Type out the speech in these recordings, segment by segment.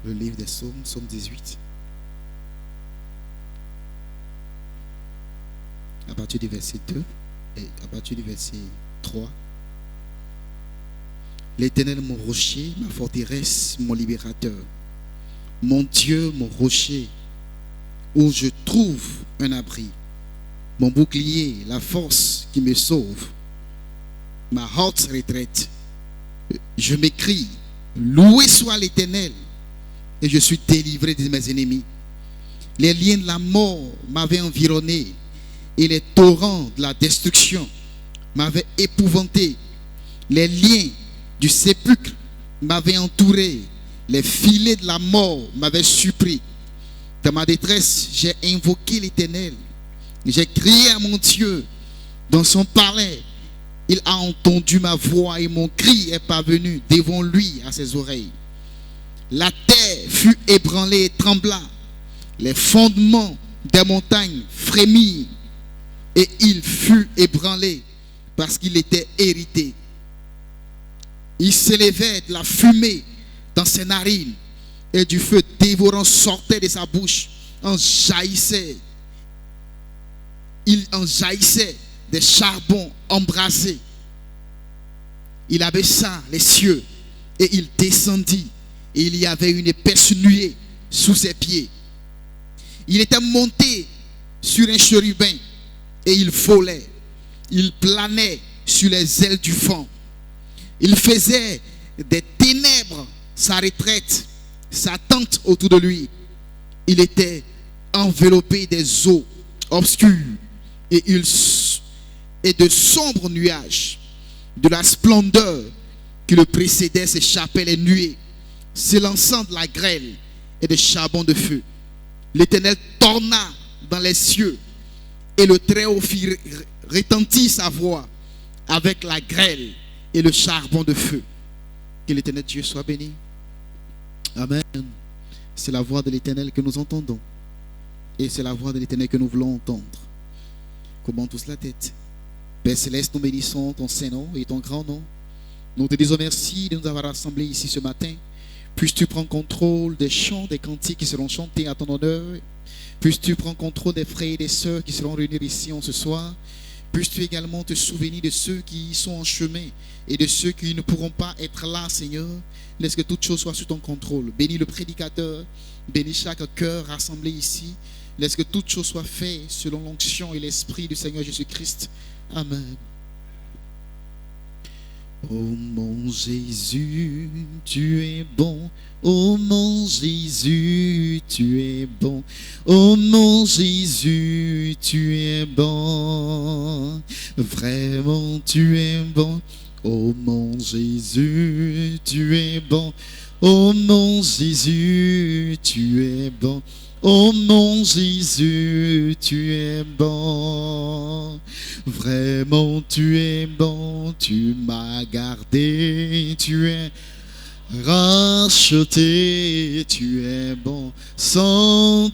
le livre des psaumes, psaume 18. À partir du verset 2 et à partir du verset 3. L'Éternel, mon rocher, ma forteresse, mon libérateur. Mon Dieu, mon rocher, où je trouve un abri. Mon bouclier, la force qui me sauve. Ma haute retraite. Je m'écrie, loué soit l'Éternel, et je suis délivré de mes ennemis. Les liens de la mort m'avaient environné, et les torrents de la destruction m'avaient épouvanté. Les liens du sépulcre m'avaient entouré, les filets de la mort m'avaient surpris. Dans ma détresse, j'ai invoqué l'Éternel. J'ai crié à mon Dieu dans son palais. Il a entendu ma voix et mon cri est parvenu devant lui à ses oreilles. La terre fut ébranlée et trembla. Les fondements des montagnes frémirent et il fut ébranlé parce qu'il était irrité. Il s'élevait de la fumée dans ses narines et du feu dévorant sortait de sa bouche. Il en jaillissait des charbons embrasés. Il abaissa les cieux et il descendit. Et il y avait une épaisse nuée sous ses pieds. Il était monté sur un chérubin et il volait. Il planait sur les ailes du vent. Il faisait des ténèbres sa retraite, sa tente autour de lui. Il était enveloppé des eaux obscures et de sombres nuages. De la splendeur qui le précédait s'échappaient les nuées, s'élançant de la grêle et des charbons de feu. L'Éternel torna dans les cieux et le Très-Haut fit retentir sa voix avec la grêle et le charbon de feu. Que l'Éternel Dieu soit béni. Amen. C'est la voix de l'Éternel que nous entendons. Et c'est la voix de l'Éternel que nous voulons entendre. Comment tous la tête. Père Céleste, nous bénissons ton Saint-Nom et ton grand nom. Nous te disons merci de nous avoir rassemblés ici ce matin. Puisses-tu prendre contrôle des chants, des cantiques qui seront chantés à ton honneur. Puisses-tu prendre contrôle des frères et des sœurs qui seront réunis ici ce soir. Puisses-tu également te souvenir de ceux qui sont en chemin et de ceux qui ne pourront pas être là, Seigneur. Laisse que toute chose soit sous ton contrôle. Bénis le prédicateur, bénis chaque cœur rassemblé ici. Laisse que toute chose soit faite selon l'onction et l'esprit du Seigneur Jésus-Christ. Amen. Oh mon Jésus, tu es bon. Oh mon Jésus, tu es bon. Oh mon Jésus, tu es bon. Vraiment, tu es bon. Oh mon Jésus, tu es bon. Oh mon Jésus, tu es bon. Oh mon Jésus, tu es bon. Vraiment, tu es bon. Tu m'as gardé. Tu es racheté. Tu es bon. Sanctifié.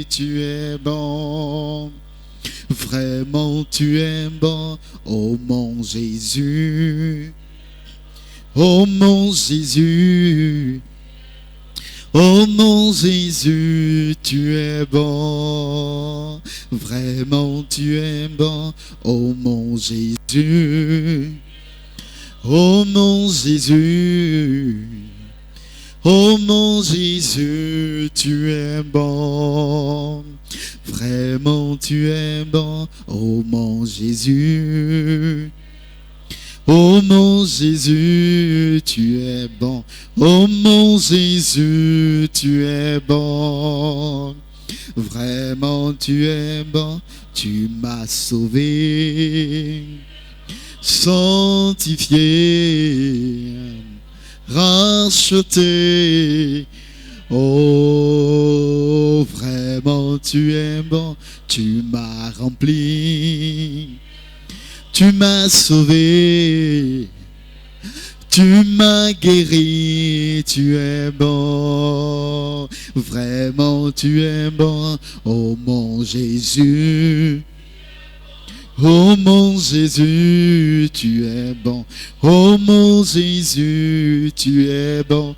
Tu es bon. Vraiment, tu es bon. Oh mon Jésus. Oh mon Jésus. Oh mon Jésus, tu es bon. Vraiment, tu es bon. Oh mon Jésus. Oh mon Jésus. Oh mon Jésus, tu es bon. Vraiment, tu es bon. Oh mon Jésus. Oh mon Jésus, tu es bon. Oh mon Jésus, tu es bon. Vraiment, tu es bon. Tu m'as sauvé, sanctifié, racheté. Oh, vraiment, tu es bon. Tu m'as rempli. Tu m'as sauvé, tu m'as guéri, tu es bon, vraiment tu es bon, oh mon Jésus. Oh mon Jésus, tu es bon, oh mon Jésus, tu es bon.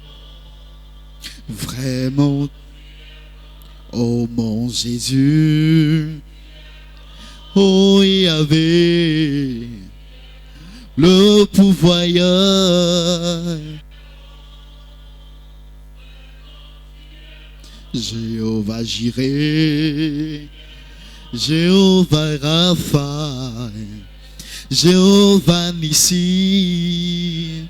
Vraiment, oh mon Jésus, oh Yahvé, le pourvoyeur. Jéhovah Jireh, Jéhovah Rapha, Jéhovah Nissi.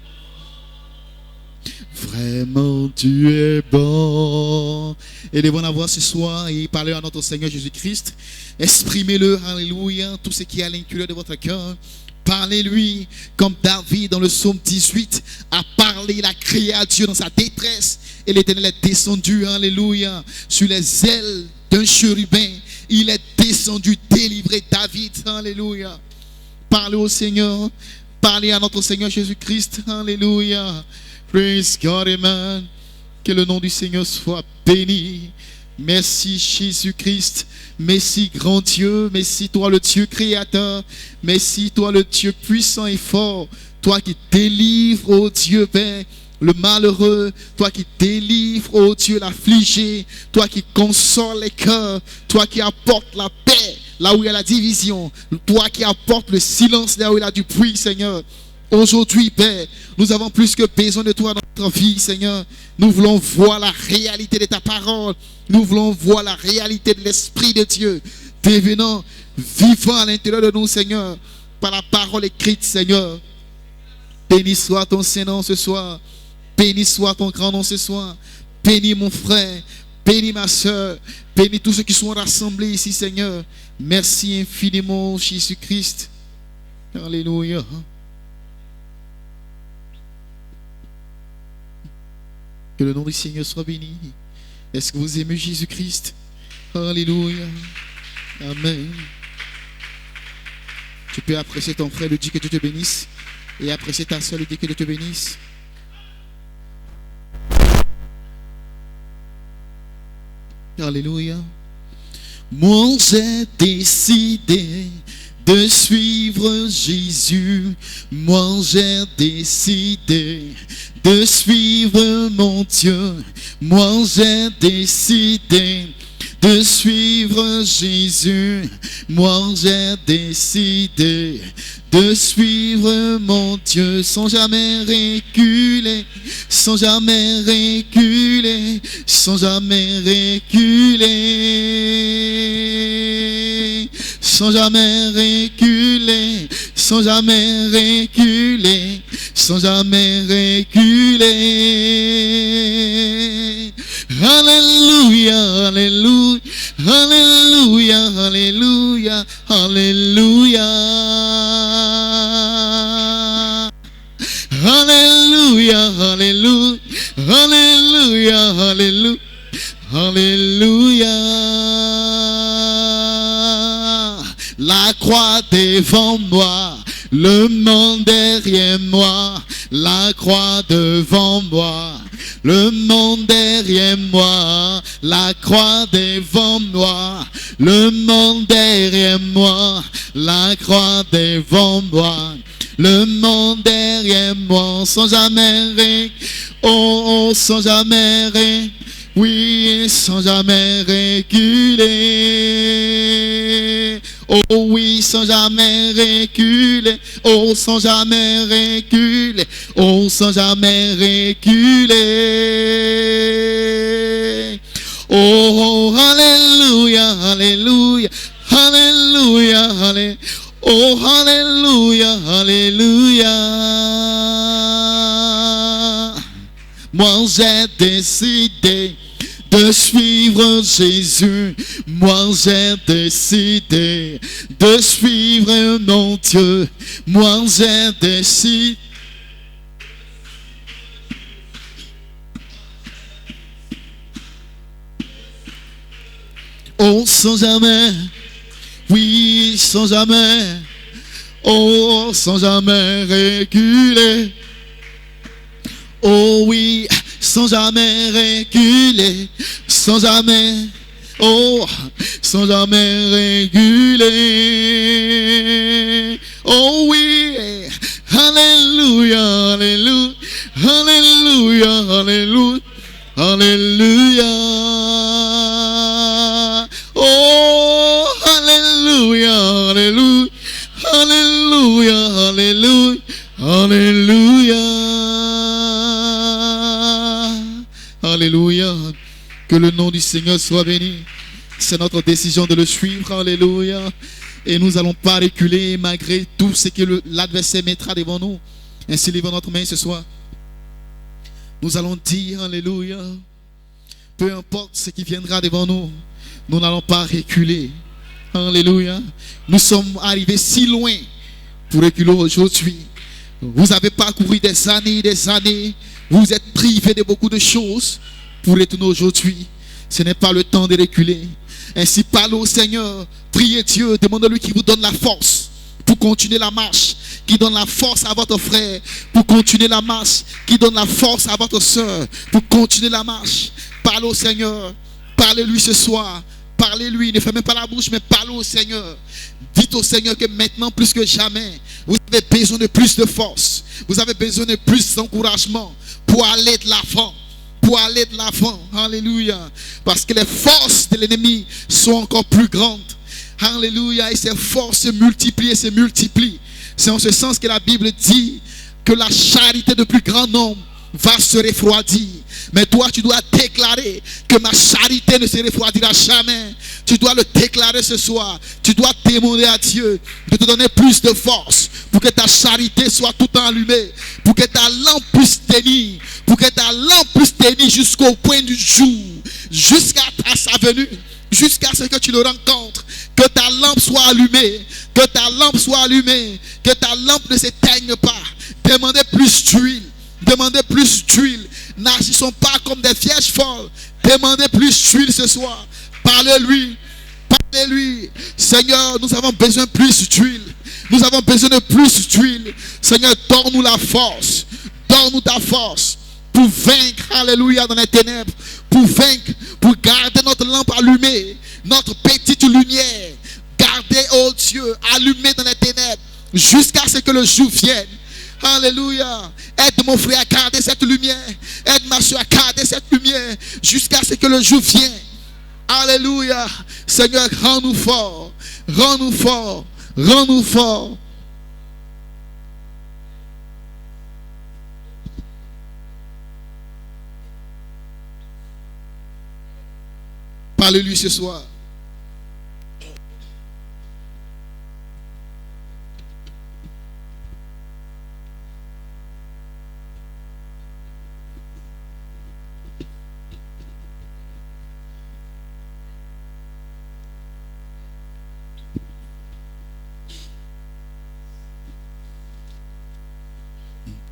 Vraiment, tu es bon. Élevons la voix ce soir et parlez à notre Seigneur Jésus-Christ. Exprimez-le, alléluia, tout ce qui est à l'intérieur de votre cœur. Parlez-lui comme David dans le psaume 18 a parlé, il a crié à Dieu dans sa détresse. Et l'Éternel est descendu, alléluia, sur les ailes d'un chérubin. Il est descendu délivrer David, alléluia. Parlez au Seigneur, parlez à notre Seigneur Jésus-Christ, alléluia. Praise God, amen. Que le nom du Seigneur soit béni. Merci Jésus-Christ. Merci grand Dieu. Merci toi le Dieu créateur. Merci toi le Dieu puissant et fort. Toi qui délivres, oh Dieu Père, le malheureux. Toi qui délivres, oh Dieu, l'affligé. Toi qui consoles les cœurs. Toi qui apportes la paix là où il y a la division. Toi qui apportes le silence là où il y a du bruit, Seigneur. Aujourd'hui, Père, nous avons plus que besoin de toi dans notre vie, Seigneur. Nous voulons voir la réalité de ta parole. Nous voulons voir la réalité de l'Esprit de Dieu devenant vivant à l'intérieur de nous, Seigneur, par la parole écrite, Seigneur. Béni soit ton Saint-Nom ce soir. Béni soit ton grand nom ce soir. Bénis mon frère. Bénis ma soeur. Bénis tous ceux qui sont rassemblés ici, Seigneur. Merci infiniment, Jésus-Christ. Alléluia. Que le nom du Seigneur soit béni. Est-ce que vous aimez Jésus-Christ? Alléluia. Amen. Tu peux apprécier ton frère, lui dire que Dieu te bénisse. Et apprécier ta soeur, lui dire que Dieu te bénisse. Alléluia. Moi j'ai décidé de suivre Jésus. Moi j'ai décidé de suivre mon Dieu. Moi j'ai décidé de suivre Jésus. Moi j'ai décidé de suivre mon Dieu sans jamais reculer, sans jamais reculer, sans jamais reculer, sans jamais reculer, sans jamais reculer, sans jamais reculer. Alléluia, alléluia, alléluia, alléluia, alléluia. Alléluia, alléluia, alléluia, alléluia, alléluia. La croix devant moi, le monde derrière moi. La croix devant moi, le monde derrière moi. La croix devant moi, le monde derrière moi. La croix devant moi, le monde derrière moi. Sans jamais sans jamais oui, sans jamais reculer. Oh oui, sans jamais reculer. Oh, sans jamais reculer. Oh, sans jamais reculer. Oh, alléluia, alléluia, alléluia, alléluia. Oh, alléluia, alléluia. Moi j'ai décidé de suivre Jésus. Moi j'ai décidé de suivre mon Dieu. Moi j'ai décidé. Oh, sans jamais, oui, sans jamais, oh, sans jamais reculer. Oh oui, sans jamais reculer, sans jamais, oh, sans jamais reculer. Oh oui, alléluia, alléluia, alléluia, alléluia, Alléluia. Oh, Alléluia, Alléluia, Alléluia, Alléluia, Alléluia. Alléluia. Que le nom du Seigneur soit béni. C'est notre décision de le suivre. Alléluia. Et nous n'allons pas reculer malgré tout ce que l'adversaire mettra devant nous. Ainsi, levons notre main ce soir. Nous allons dire, alléluia, peu importe ce qui viendra devant nous, nous n'allons pas reculer. Alléluia. Nous sommes arrivés si loin pour reculer aujourd'hui. Vous avez parcouru des années. Vous êtes privés de beaucoup de choses pour retourner aujourd'hui. Ce n'est pas le temps de reculer. Ainsi, parlez au Seigneur, priez Dieu, demandez-lui qu'il vous donne la force pour continuer la marche, qui donne la force à votre frère pour continuer la marche, qui donne la force à votre soeur pour continuer la marche. Parlez au Seigneur, parlez-lui ce soir, parlez-lui, ne fermez pas la bouche, mais parlez au Seigneur. Dites au Seigneur que maintenant, plus que jamais, vous avez besoin de plus de force, vous avez besoin de plus d'encouragement pour aller de l'avant. Pour aller de l'avant, alléluia, parce que les forces de l'ennemi sont encore plus grandes, alléluia, et ces forces se multiplient. C'est en ce sens que la Bible dit que la charité de plus grand nombre va se refroidir. Mais toi, tu dois déclarer que ma charité ne se refroidira jamais. Tu dois le déclarer ce soir. Tu dois demander à Dieu de te donner plus de force pour que ta charité soit tout allumée, pour que ta lampe puisse tenir, jusqu'au point du jour, jusqu'à sa venue, jusqu'à ce que tu le rencontres. Que ta lampe soit allumée, que ta lampe ne s'éteigne pas. Demandez plus d'huile, n'agissons pas comme des vierges folles. Demandez plus d'huile ce soir. Parlez-lui. Seigneur, nous avons besoin de plus d'huile. Seigneur, donne-nous la force. Donne-nous ta force pour vaincre, alléluia, dans les ténèbres. Pour vaincre, pour garder notre lampe allumée, notre petite lumière. Gardez, oh Dieu, allumée dans les ténèbres, jusqu'à ce que le jour vienne. Alléluia. Aide mon frère à garder cette lumière. Aide ma soeur à garder cette lumière, jusqu'à ce que le jour vienne. Alléluia. Seigneur, rends-nous forts. Parlez-lui ce soir.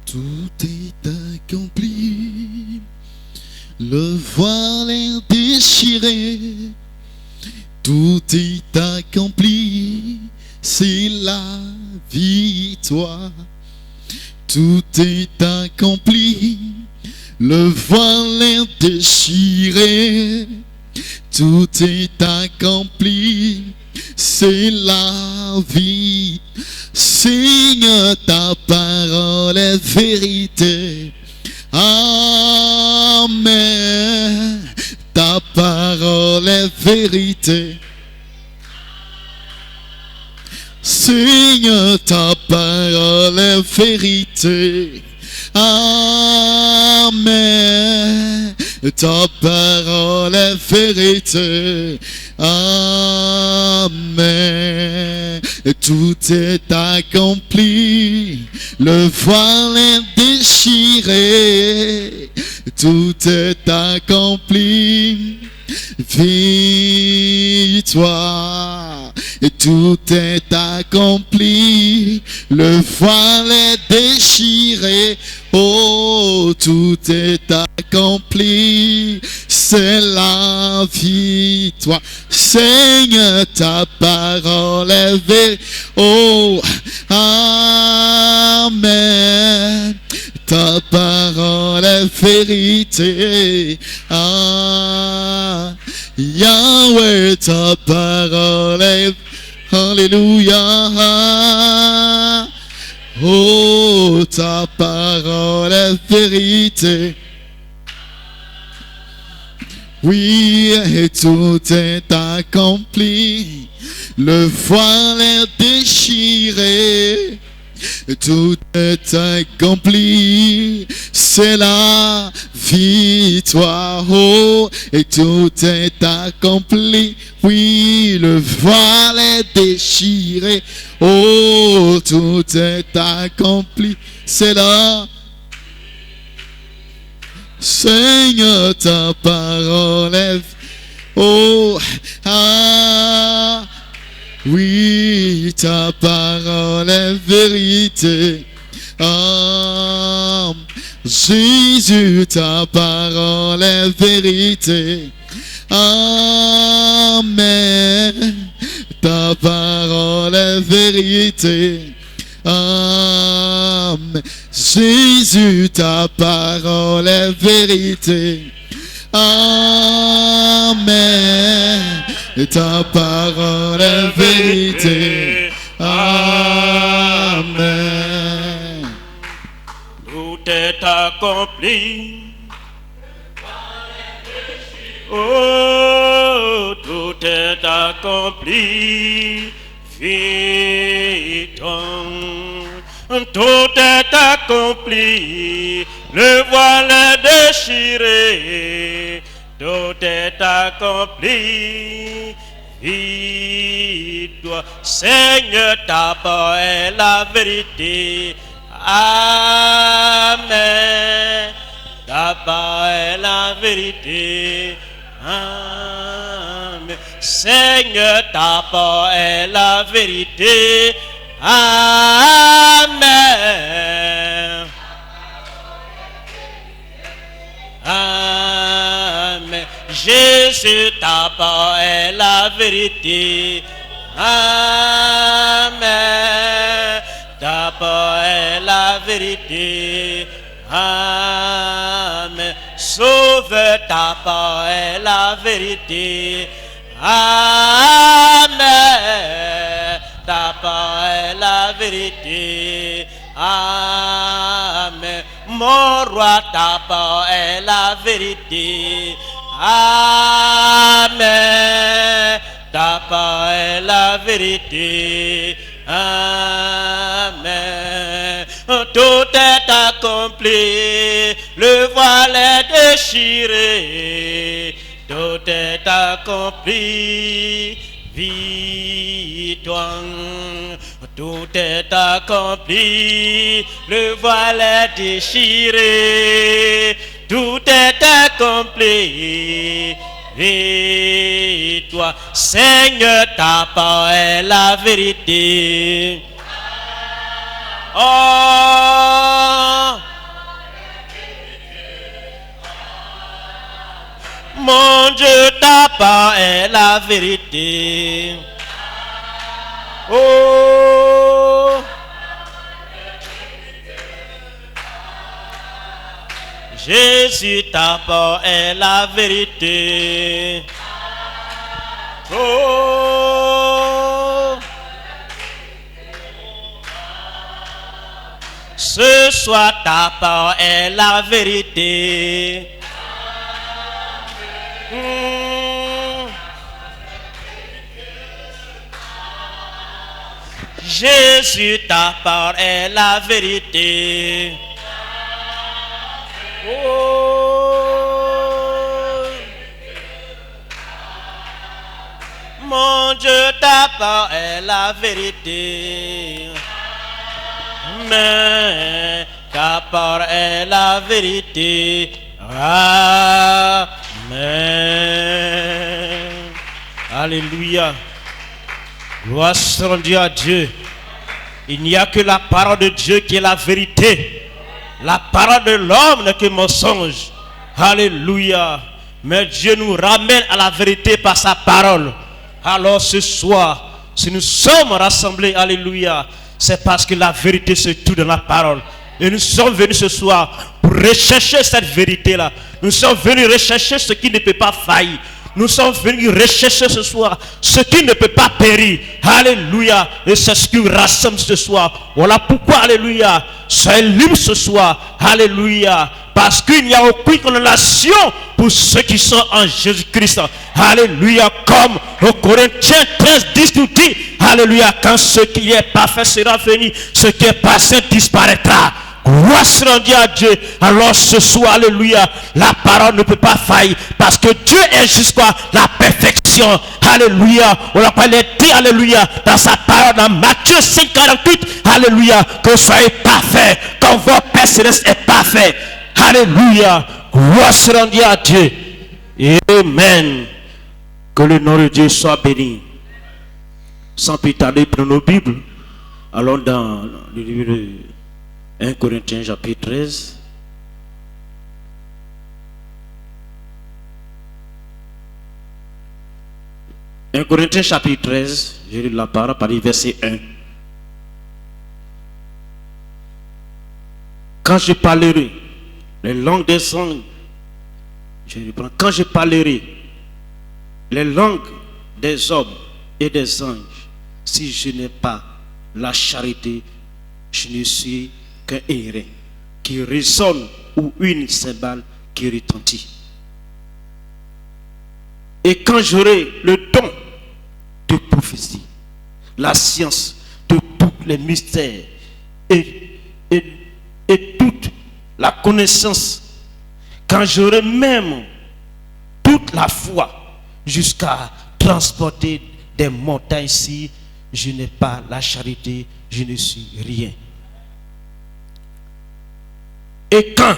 Tout est accompli, le voile est déchiré, tout est accompli, c'est la victoire. Tout est accompli, le voile est déchiré, tout est accompli, c'est la vie. Seigneur, ta parole est vérité. Amen. Ta parole est vérité. Seigneur, ta parole est vérité. Amen. Ta parole est vérité. Amen. Tout est accompli. Le voile est déchiré. Tout est accompli. Victoire. Tout est accompli. Le voile est déchiré. Oh, tout est accompli. C'est la victoire. Seigneur, ta parole est vraie. Oh, amen. Ta parole est vérité. Ah, Yahweh, ta parole est... Alléluia. Oh, ta parole est vérité. Oui, et tout est accompli. Le voile est déchiré. Tout est accompli. C'est la victoire. Oh, et tout est accompli. Oui, le voile est déchiré. Oh, tout est accompli. C'est la Seigneur, ta parole est... Oh, ah, oui, ta parole est vérité. Ah, Jésus, ta parole est vérité. Amen. Ta parole est vérité. Amen. Jésus, ta parole est vérité. Amen. Ta parole est vérité. Amen. Tout est accompli. Oh, tout est accompli. Vite, tout est accompli. Le voile est déchiré. Tout est accompli. Vite, Seigneur, ta parole est la vérité. Amen. Ta parole est la vérité. Amen. Seigneur, ta parole est la vérité. Amen. Amen. Jésus, ta parole est la vérité. Amen. Ta parole est la vérité. Amen. Sauve, ta parole est la vérité. Amen. Ta parole est la vérité. Amen. Mon roi, ta parole est la vérité. Amen. Ta parole est la vérité. Amen. Tout est accompli. Le voile est déchiré. Tout est accompli. Victoire. Tout est accompli. Le voile est déchiré. Tout est accompli. Victoire. Seigneur, ta parole est la vérité. Oh, mon Dieu, ta parole est la vérité. Oh, Jésus, ta parole est la vérité. Oh, ce soir ta parole est la vérité. Jésus, ta parole est la vérité. Oh, mon Dieu, ta parole est la vérité. Mais ta parole est la vérité. Amen. Alléluia. Gloire soit rendue à Dieu. Il n'y a que la parole de Dieu qui est la vérité. La parole de l'homme n'est que mensonge. Alléluia. Mais Dieu nous ramène à la vérité par sa parole. Alors ce soir, si nous sommes rassemblés, alléluia, c'est parce que la vérité se trouve dans la parole. Et nous sommes venus ce soir pour rechercher cette vérité-là. Nous sommes venus rechercher ce qui ne peut pas faillir. Nous sommes venus rechercher ce soir ce qui ne peut pas périr. Alléluia. Et c'est ce qui nous rassemble ce soir. Voilà pourquoi, alléluia, soyez libres ce soir. Alléluia. Parce qu'il n'y a aucune condamnation pour ceux qui sont en Jésus-Christ. Alléluia. Comme au Corinthiens 13, 10 nous dit, alléluia, quand ce qui est parfait sera venu, ce qui est passé disparaîtra. Gloire soit rendue à Dieu. Alors ce soir, alléluia, la parole ne peut pas faillir parce que Dieu est jusqu'à la perfection. Alléluia. On l'a dit, alléluia, dans sa parole, dans Matthieu 5, 48, alléluia, que vous soyez parfaits comme votre Père Céleste est parfait. Alléluia. Gloire soit rendue à Dieu. Amen. Que le nom de Dieu soit béni. Sans plus tarder, prenons nos Bibles. Allons dans le livre de 1 Corinthiens chapitre 13. « 1 Corinthiens chapitre 13, je lis la parole par le verset 1. Quand je parlerai les langues des anges, je reprends, quand je parlerai les langues des hommes et des anges, si je n'ai pas la charité, je ne suis qu'un airain qui résonne ou une cymbale qui retentit. Et quand j'aurai le don de prophétie, la science de tous les mystères et toute la connaissance, quand j'aurai même toute la foi jusqu'à transporter des montagnes, si je n'ai pas la charité, je ne suis rien. Et quand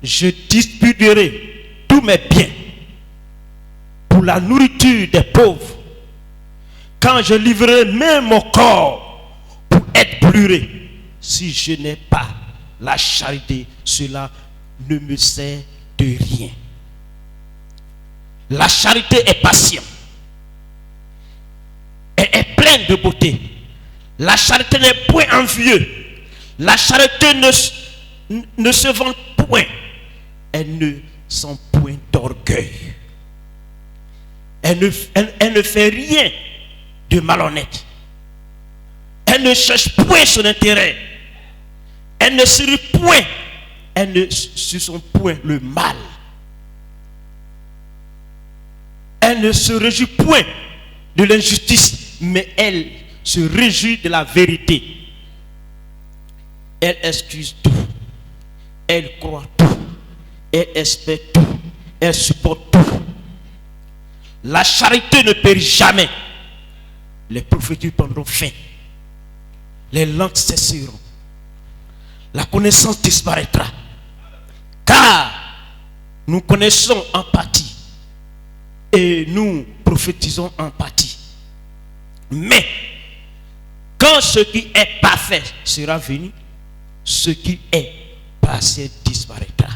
je distribuerai tous mes biens pour la nourriture des pauvres, quand je livrerai même mon corps pour être brûlé, si je n'ai pas la charité, cela ne me sert de rien. La charité est patiente. Elle est pleine de beauté. La charité n'est point envieux. La charité ne se vante point. Elle ne sent point d'orgueil. Elle ne fait rien de malhonnête. Elle ne cherche point son intérêt. Elle ne se rit point. Elle ne se sent point le mal. Elle ne se réjouit point de l'injustice, mais elle se réjouit de la vérité. Elle excuse tout. Elle croit tout. Elle espère tout. Elle supporte tout. La charité ne périt jamais. Les prophéties prendront fin. Les langues cesseront. La connaissance disparaîtra. Car nous connaissons en partie. Et nous prophétisons en partie. Mais quand ce qui est parfait sera venu, ce qui est passé disparaîtra.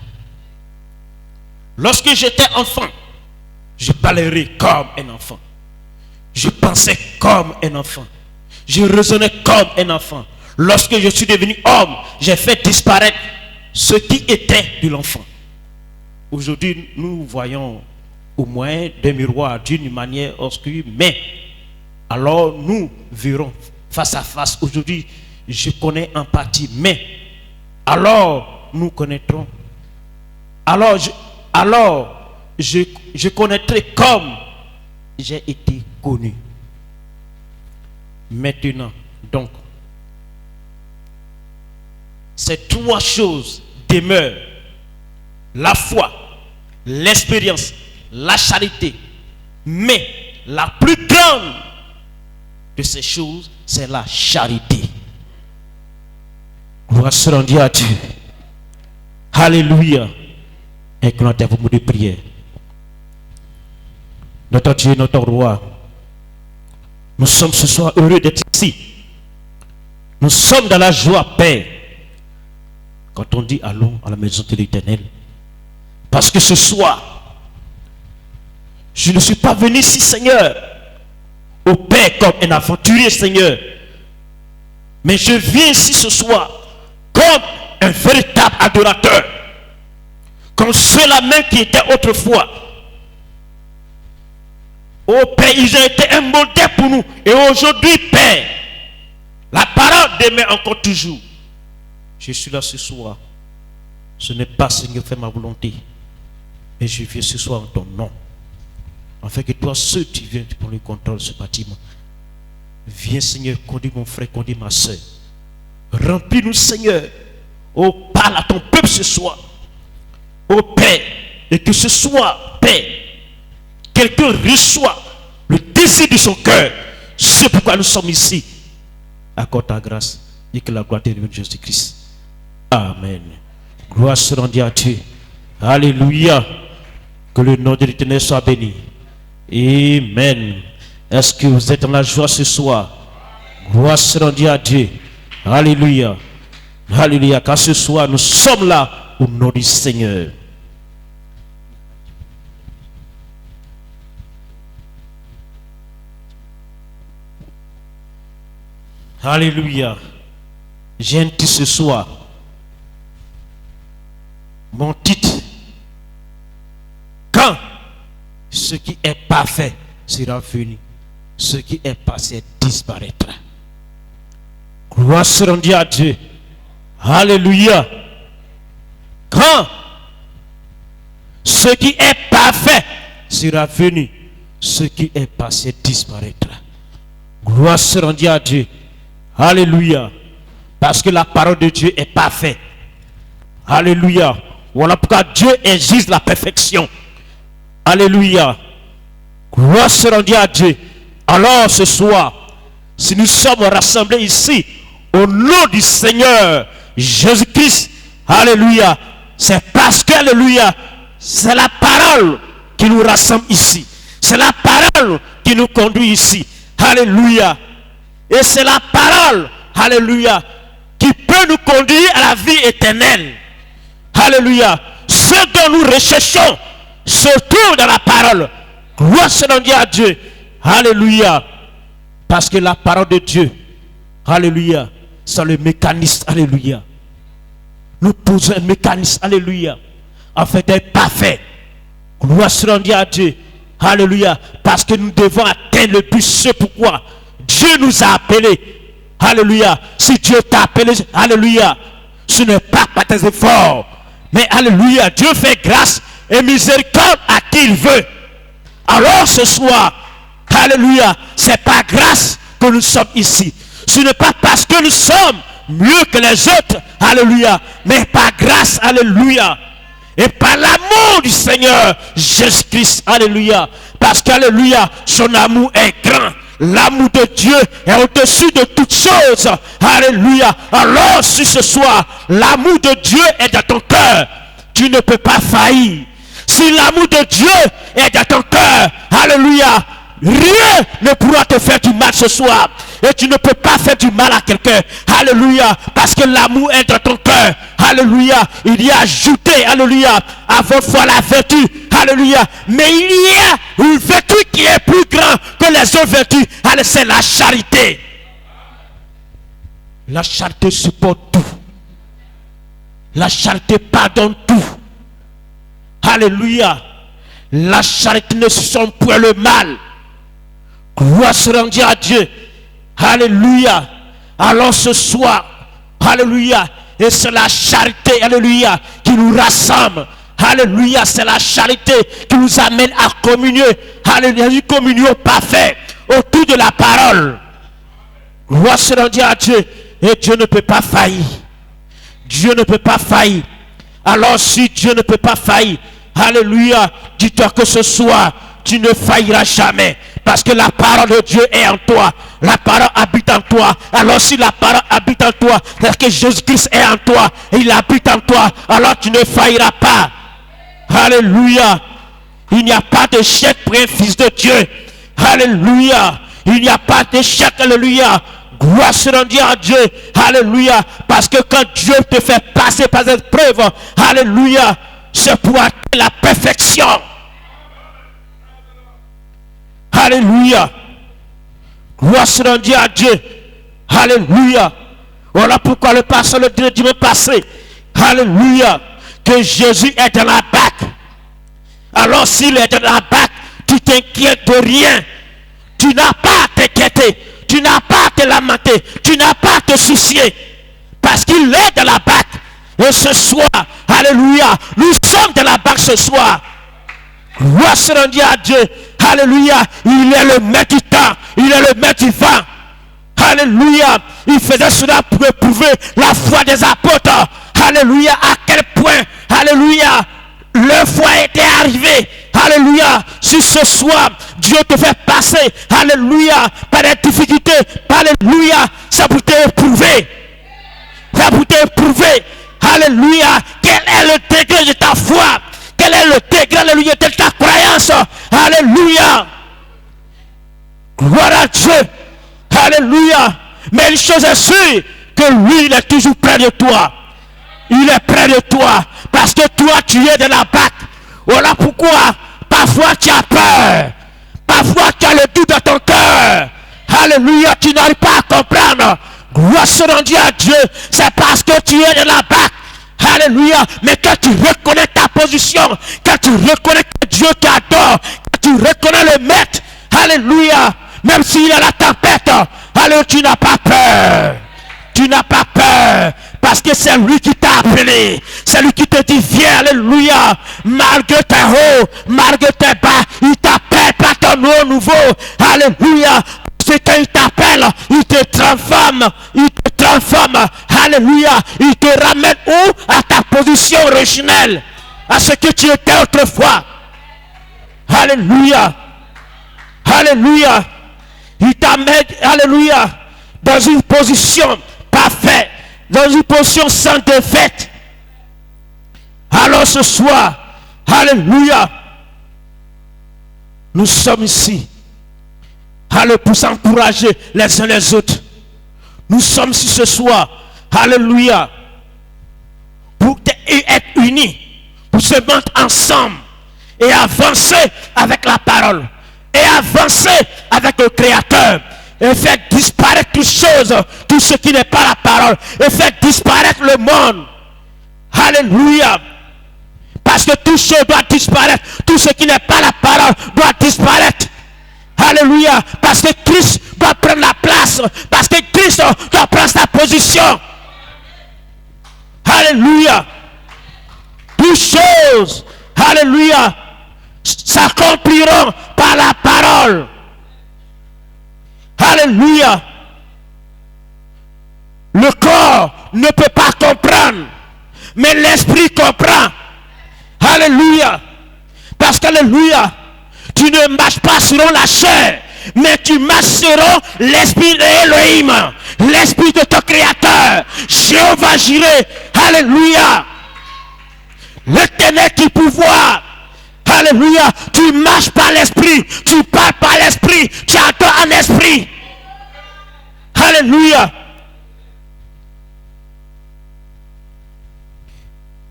Lorsque j'étais enfant, je parlerais comme un enfant. Je pensais comme un enfant. Je raisonnais comme un enfant. Lorsque je suis devenu homme, j'ai fait disparaître ce qui était de l'enfant. Aujourd'hui, nous voyons au moins des miroirs d'une manière obscure, mais alors nous verrons face à face. Aujourd'hui, je connais en partie, mais alors nous connaîtrons. Alors je connaîtrai comme j'ai été connu. Maintenant, donc, ces trois choses demeurent: la foi, l'expérience, la charité. Mais la plus grande de ces choses, c'est la charité. Gloire soit rendue à Dieu. Alléluia. Inclinez-vous de prière. Notre Dieu, notre roi, nous sommes ce soir heureux d'être ici. Nous sommes dans la joie, Père, quand on dit allons à la maison de l'Éternel. Parce que ce soir, je ne suis pas venu ici, Seigneur, au Père comme un aventurier, Seigneur. Mais je viens ici ce soir comme un véritable adorateur. Comme ceux-là même qui étaient autrefois. Oh Père, ils ont été un modèle pour nous. Et aujourd'hui, Père, la parole demeure encore toujours. Je suis là ce soir. Ce n'est pas, Seigneur, faire ma volonté, Et je viens ce soir en ton nom. Afin que toi seul tu viens pour le contrôle de ce bâtiment. Viens Seigneur, conduis mon frère, conduis ma soeur. Remplis-nous Seigneur. Oh, parle à ton peuple ce soir. Oh Père, et que ce soir, Père, quelqu'un reçoit le désir de son cœur. C'est pourquoi nous sommes ici. Accorde ta grâce et que la gloire te revienne de Jésus-Christ. Amen. Gloire soit rendue à Dieu. Alléluia. Que le nom de l'Éternel soit béni. Amen. Est-ce que vous êtes dans la joie ce soir? Gloire soit rendue à Dieu. Alléluia. Alléluia. Car ce soir, nous sommes là au nom du Seigneur. Alléluia. J'ai un titre ce soir. Mon titre. Quand ce qui est parfait sera venu, ce qui est passé disparaîtra. Gloire soit rendue à Dieu. Alléluia. Quand ce qui est parfait sera venu, ce qui est passé disparaîtra. Gloire soit rendue à Dieu. Alléluia. Parce que la parole de Dieu est parfaite. Alléluia. Voilà pourquoi Dieu exige la perfection. Alléluia. Gloire soit rendue à Dieu. Alors ce soir, si nous sommes rassemblés ici, au nom du Seigneur Jésus-Christ, alléluia, c'est parce que, alléluia, c'est la parole qui nous rassemble ici. C'est la parole qui nous conduit ici. Alléluia. Et c'est la parole, alléluia, qui peut nous conduire à la vie éternelle. Alléluia. Ce dont nous recherchons se trouve dans la parole. Gloire soit rendue à Dieu. Alléluia. Parce que la parole de Dieu, alléluia, c'est le mécanisme, alléluia. Nous posons un mécanisme, alléluia, afin d'être parfait. Gloire soit rendue à Dieu. Alléluia. Parce que nous devons atteindre le but. C'est pourquoi Dieu nous a appelés. Alléluia. Si Dieu t'a appelé, alléluia, ce n'est pas par tes efforts. Mais alléluia, Dieu fait grâce et miséricorde à qui il veut. Alors ce soir, alléluia, c'est par grâce que nous sommes ici. Ce n'est pas parce que nous sommes mieux que les autres, alléluia, mais par grâce, alléluia. Et par l'amour du Seigneur Jésus-Christ, alléluia. Parce qu'alléluia, son amour est grand. L'amour de Dieu est au-dessus de toutes choses. Alléluia. Alors si ce soir, l'amour de Dieu est dans ton cœur, tu ne peux pas faillir. Si l'amour de Dieu est dans ton cœur, alléluia, rien ne pourra te faire du mal ce soir. Et tu ne peux pas faire du mal à quelqu'un. Alléluia. Parce que l'amour est dans ton cœur. Alléluia. Il y a ajouté, alléluia, à votre foi la vertu. Alléluia. Mais il y a une vertu qui est plus grande que les autres vertus. C'est la charité. La charité supporte tout. La charité pardonne tout. Alléluia. La charité ne soupçonne point le mal. Gloire soit rendue à Dieu. Alléluia. Alors ce soir, alléluia, et c'est la charité, alléluia, qui nous rassemble. Alléluia, c'est la charité qui nous amène à communier. Alléluia, une communion parfaite autour de la parole. Gloire soit rendue à Dieu. Et Dieu ne peut pas faillir. Dieu ne peut pas faillir. Alors si Dieu ne peut pas faillir, alléluia, dis-toi que ce soir, tu ne failliras jamais. Parce que la parole de Dieu est en toi. La parole habite en toi. Alors si la parole habite en toi, parce que Jésus-Christ est en toi, et il habite en toi, alors tu ne failliras pas. Alléluia. Il n'y a pas d'échec pour un fils de Dieu. Alléluia. Il n'y a pas d'échec. Alléluia. Gloire soit rendue à Dieu. Alléluia. Parce que quand Dieu te fait passer par cette preuve, alléluia, c'est pour atteindre la perfection. Alléluia. Gloire soit rendue à Dieu. Alléluia. Voilà pourquoi le pasteur le dimanche passé. Alléluia. Que Jésus est dans la barque. Alors s'il est dans la barque, tu t'inquiètes de rien. Tu n'as pas à t'inquiéter. Tu n'as pas à te lamenter. Tu n'as pas à te soucier. Parce qu'il est dans la barque. Et ce soir, alléluia, nous sommes dans la barque ce soir. Gloire soit rendue à Dieu. Alléluia. Il est le maître du temps. Il est le maître du vent. Alléluia. Il faisait cela pour éprouver la foi des apôtres. Alléluia. À quel point, alléluia, leur foi était arrivée. Alléluia. Si ce soir, Dieu te fait passer, alléluia, par des difficultés, alléluia, ça pour t'éprouver. Ça pour t'éprouver. Alléluia. Quel est le degré de ta foi? Quel est le degré, alléluia, de ta croyance? Alléluia. Gloire à Dieu. Alléluia. Mais une chose est sûre, que lui, il est toujours près de toi. Il est près de toi. Parce que toi, tu es de la barque. Voilà pourquoi, parfois, tu as peur. Parfois, tu as le doute dans ton cœur. Alléluia, tu n'arrives pas à comprendre. Gloire soit rendue à Dieu. C'est parce que tu es de la barque. Alléluia. Mais quand tu reconnais ta position, quand tu reconnais que Dieu t'adore, quand tu reconnais le maître, alléluia, même s'il y a la tempête, alléluia, tu n'as pas peur. Tu n'as pas peur. Parce que c'est lui qui t'a appelé. C'est lui qui te dit viens, alléluia. Malgré tes hauts, malgré tes bas, il t'appelle par ton nom nouveau. Alléluia. C'est quand il t'appelle, il te transforme. Il te transforme. Alléluia. Il te ramène où? À ta position originelle. À ce que tu étais autrefois. Alléluia. Alléluia. Il t'amène, alléluia, dans une position parfaite. Dans une position sans défaite. Alors ce soir, alléluia, nous sommes ici. Alléluia, pour s'encourager les uns les autres. Nous sommes ici ce soir, alléluia, pour être unis, pour se mettre ensemble et avancer avec la parole. Et avancer avec le Créateur. Et faire disparaître toutes choses, tout ce qui n'est pas la parole. Et faire disparaître le monde. Alléluia. Parce que tout ce doit disparaître. Tout ce qui n'est pas la parole doit disparaître. Alléluia. Parce que Christ doit prendre la place. Parce que Christ doit prendre sa position. Alléluia. Toutes choses, alléluia, s'accompliront par la parole. Alléluia. Le corps ne peut pas comprendre, mais l'esprit comprend. Alléluia. Parce qu'alléluia, tu ne marches pas selon la chair, mais tu marches selon l'esprit d'Élohim, l'esprit de ton Créateur, Jéhovah Jireh. Alléluia. L'éternel qui pouvoir. Alléluia. Tu marches par l'esprit, tu parles par l'esprit, tu adores en esprit. Alléluia.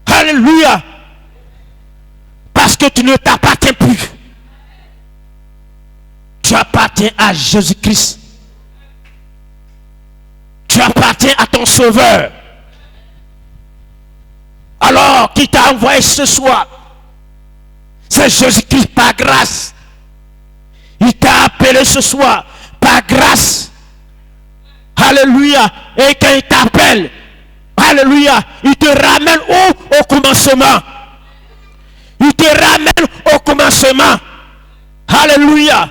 Alléluia. Parce que tu ne t'appartiens plus. Tu appartiens à Jésus-Christ. Tu appartiens à ton Sauveur. Alors, qui t'a envoyé ce soir? C'est Jésus-Christ par grâce. Il t'a appelé ce soir par grâce. Alléluia. Et quand il t'appelle, alléluia, il te ramène au commencement. Il te ramène au commencement. Alléluia.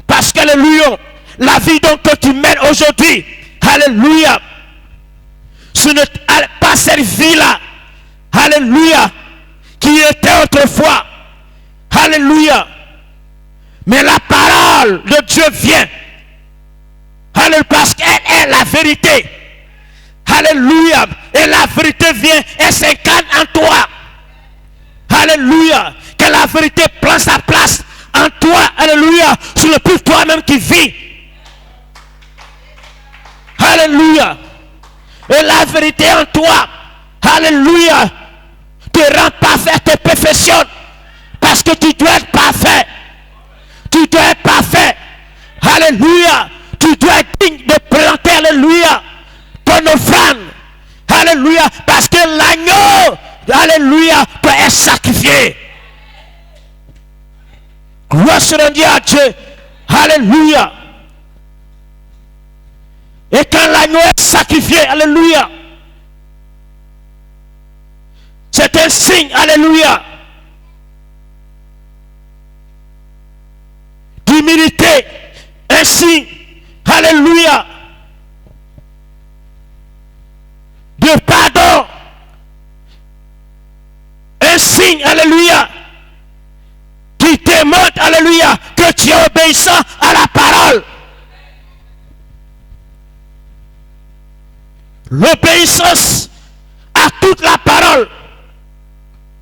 Parce qu'alléluia, la vie donc que tu mènes aujourd'hui, alléluia, ce n'est pas cette vie-là, alléluia, qui était autrefois. Alléluia. Mais la parole de Dieu vient. Alléluia. Parce qu'elle est la vérité. Alléluia. Et la vérité vient et s'incarne en toi. Alléluia. Que la vérité prend sa place en toi. Alléluia. Ce n'est plus toi-même qui vis. Alléluia. Et la vérité en toi. Alléluia. Te rend parfait, te perfectionne. Parce que tu dois être parfait. Tu dois être parfait. Alléluia. Tu dois être digne de présenter, alléluia, ton offrande. Alléluia. Parce que l'agneau, alléluia, doit être sacrifié. Gloire soit rendue à Dieu. Alléluia. Et quand l'agneau est sacrifié, alléluia, c'est un signe, alléluia, d'humilité, un signe, alléluia, de pardon, un signe, alléluia, qui démontre, alléluia, que tu es obéissant à la parole. L'obéissance à toute la parole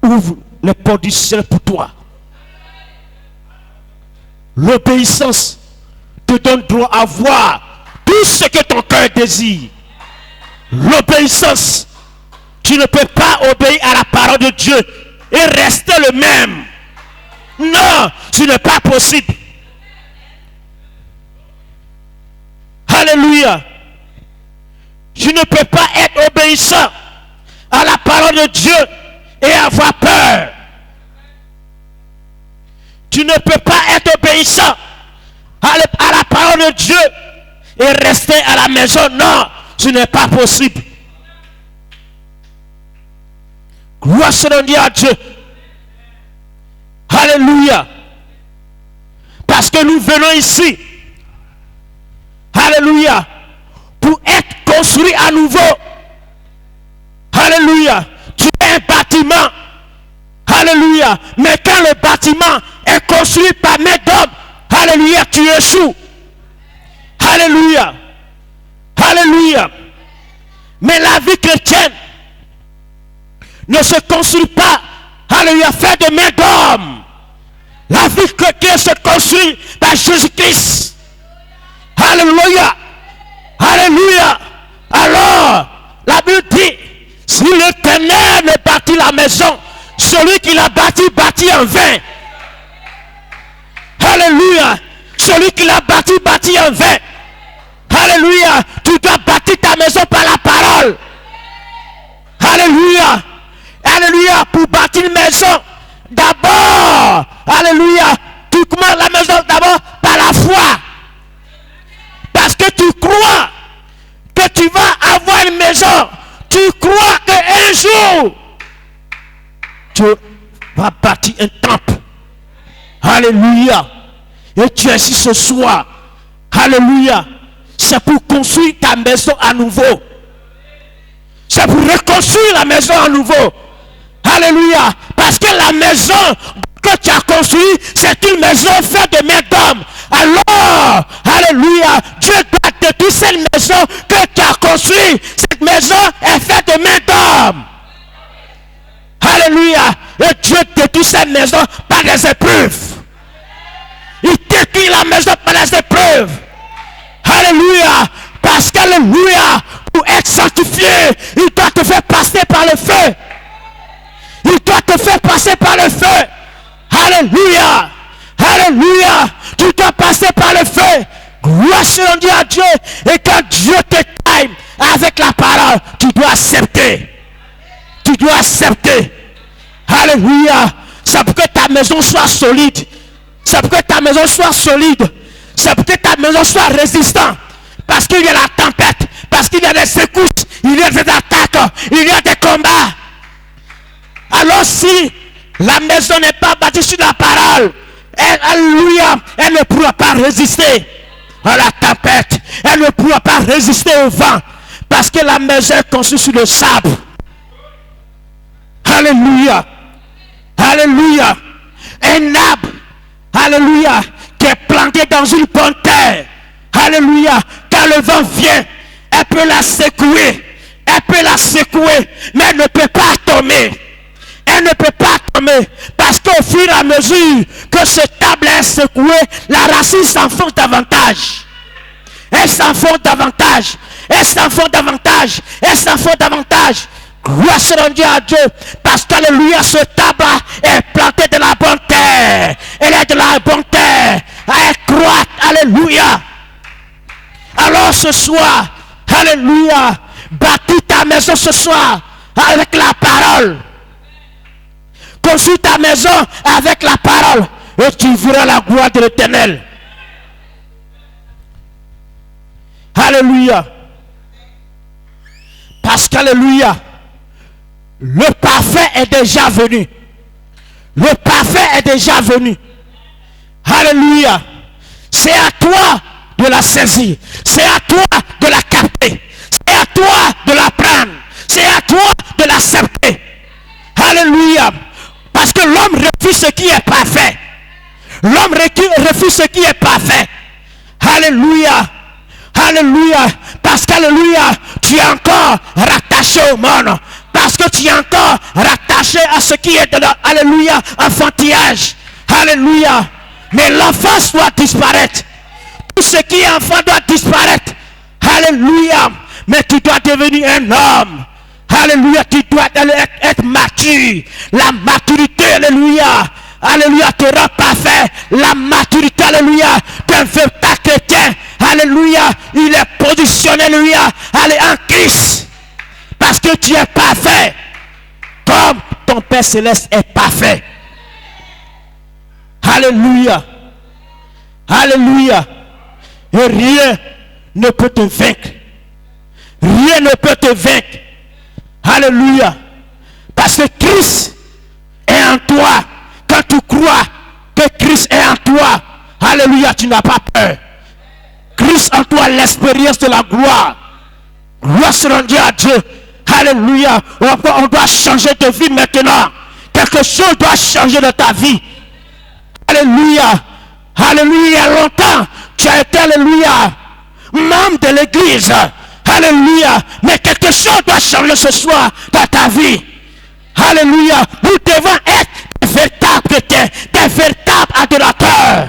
ouvre les portes du ciel pour toi. L'obéissance te donne droit à voir tout ce que ton cœur désire. L'obéissance, tu ne peux pas obéir à la parole de Dieu et rester le même. Non, ce n'est pas possible. Alléluia. Tu ne peux pas être obéissant à la parole de Dieu et avoir peur. Tu ne peux pas être obéissant à la parole de Dieu et rester à la maison. Non, ce n'est pas possible. Gloire soit rendue à Dieu. Alléluia. Parce que nous venons ici. Alléluia. Pour être construit à nouveau. Alléluia. Tu es un bâtiment. Alléluia. Mais quand le bâtiment est construit par main d'homme, alléluia, tu échoues. Alléluia. Alléluia. Mais la vie chrétienne ne se construit pas, alléluia, fait de main d'homme. La vie chrétienne se construit par Jésus-Christ. Alléluia. Alléluia. Alors, la Bible dit, si l'Éternel ne bâtit la maison, celui qui l'a bâti, bâtit en vain. Alléluia. Celui qui l'a bâti, bâtit en vain. Alléluia. Tu dois bâtir ta maison par la parole. Alléluia. Alléluia. Pour bâtir une maison, d'abord, alléluia, tu commences la maison d'abord par la foi. Parce que tu crois que tu vas avoir une maison. Tu crois qu'un jour, tu vas bâtir un temple. Alléluia. Et tu es ici ce soir. Alléluia. C'est pour construire ta maison à nouveau. C'est pour reconstruire la maison à nouveau. Alléluia. Parce que la maison que tu as construite, c'est une maison faite de main d'homme. Alors, alléluia, Dieu doit détruire cette maison que tu as construite. Cette maison est faite de main d'homme. Alléluia. Et Dieu détruit cette maison par les épreuves. Il détruit la maison par les épreuves. Alléluia. Parce qu'alléluia, pour être sanctifié, il doit te faire passer par le feu. Il doit te faire passer par le feu. Alléluia. Alléluia. Tu dois passer par le feu. Gloire soit rendue à Dieu. Et quand Dieu te taille avec la parole, tu dois accepter. Tu dois accepter. Alléluia. C'est pour que ta maison soit solide. C'est pour que ta maison soit solide. C'est pour que ta maison soit résistante. Parce qu'il y a la tempête. Parce qu'il y a des secousses. Il y a des attaques. Il y a des combats. Alors si la maison n'est pas bâtie sur la parole, alléluia, elle ne pourra pas résister à la tempête. Elle ne pourra pas résister au vent. Parce que la maison est construite sur le sable. Alléluia. Alléluia. Un arbre, alléluia, qui est planté dans une bonne terre. Alléluia. Quand le vent vient, elle peut la secouer. Elle peut la secouer. Mais elle ne peut pas tomber. Elle ne peut pas tomber. Parce qu'au fur et à mesure que ce arbre est secoué, la racine s'enfonce davantage. Elle s'enfonce davantage. Elle s'enfonce davantage. Elle s'enfonce davantage. Gloire soit rendue à Dieu. Parce qu'alléluia, ce tabac est planté de la bonne terre. Elle est de la bonne terre. Elle croît. Alléluia. Alors ce soir, alléluia, bâtis ta maison ce soir avec la parole. Construis ta maison avec la parole. Et tu verras la gloire de l'Éternel. Alléluia. Parce qu'alléluia, le parfait est déjà venu. Le parfait est déjà venu. Alléluia. C'est à toi de la saisir. C'est à toi de la capter. C'est à toi de la prendre. C'est à toi de l'accepter. Alléluia. Parce que l'homme refuse ce qui est parfait. L'homme refuse ce qui est parfait. Alléluia. Alléluia. Parce qu'alléluia, tu es encore rattaché au monde. Parce que tu es encore rattaché à ce qui est de alléluia, enfantillage. Alléluia. Mais l'enfance doit disparaître. Tout ce qui est enfant doit disparaître. Alléluia. Mais tu dois devenir un homme. Alléluia. Tu dois être mature. La maturité, alléluia. Alléluia, te rend parfait. La maturité, alléluia, d'un véritable chrétien. Alléluia. Il est positionné, alléluia. Allez en Christ. Parce que tu es parfait. Comme ton Père Céleste est parfait. Alléluia. Alléluia. Et rien ne peut te vaincre. Rien ne peut te vaincre. Alléluia. Parce que Christ est en toi. Quand tu crois que Christ est en toi, alléluia, tu n'as pas peur. Christ en toi, l'expérience de la gloire. Gloire se rende à Dieu. Alléluia. On doit changer de vie maintenant. Quelque chose doit changer de ta vie. Alléluia. Alléluia. Il y a longtemps, tu as été, alléluia, membre de l'église. Alléluia. Mais quelque chose doit changer ce soir dans ta vie. Alléluia. Nous devons être des véritables chrétiens, des véritables adorateurs.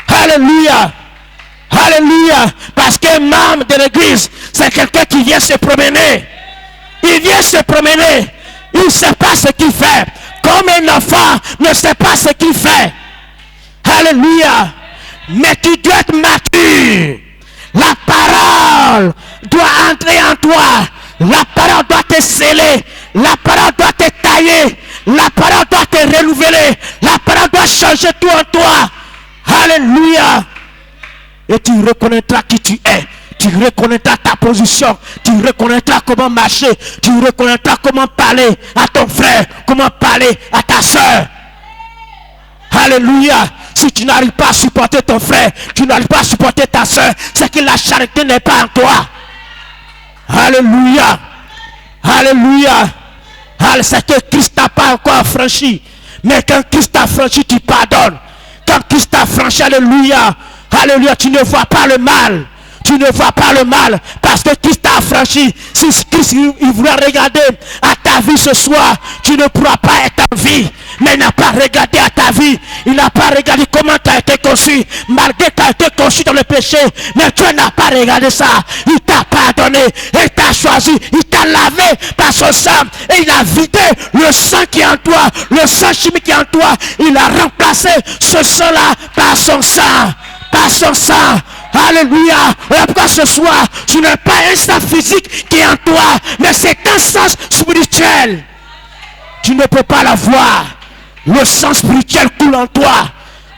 Alléluia. Alléluia. Parce qu'un membre de l'église, c'est quelqu'un qui vient se promener. Il vient se promener. Il ne sait pas ce qu'il fait. Comme un enfant ne sait pas ce qu'il fait. Alléluia. Mais tu dois être mature. La parole doit entrer en toi. La parole doit te sceller. La parole doit te tailler. La parole doit te renouveler. La parole doit changer tout en toi. Alléluia. Et tu reconnaîtras qui tu es. Tu reconnaîtras ta position. Tu reconnaîtras comment marcher. Tu reconnaîtras comment parler à ton frère. Comment parler à ta soeur. Alléluia. Si tu n'arrives pas à supporter ton frère, tu n'arrives pas à supporter ta soeur, c'est que la charité n'est pas en toi. Alléluia. Alléluia. C'est que Christ n'a pas encore franchi. Mais quand Christ t'a franchi, tu pardonnes. Quand Christ t'a franchi, alléluia. Alléluia, tu ne vois pas le mal. Tu ne vois pas le mal parce que Christ t'a affranchi. Si Christ il voulait regarder à ta vie ce soir, tu ne pourras pas être en vie. Mais il n'a pas regardé à ta vie. Il n'a pas regardé comment tu as été conçu. Malgré que tu as été conçu dans le péché. Mais Dieu n'a pas regardé ça. Il t'a pardonné. Il t'a choisi. Il t'a lavé par son sang. Et il a vidé le sang qui est en toi. Le sang chimique qui est en toi. Il a remplacé ce sang-là par son sang. Par son sang. Alléluia. Et après ce soir, tu n'as pas un sang physique qui est en toi, mais c'est un sang spirituel. Tu ne peux pas l'avoir. Le sang spirituel coule en toi.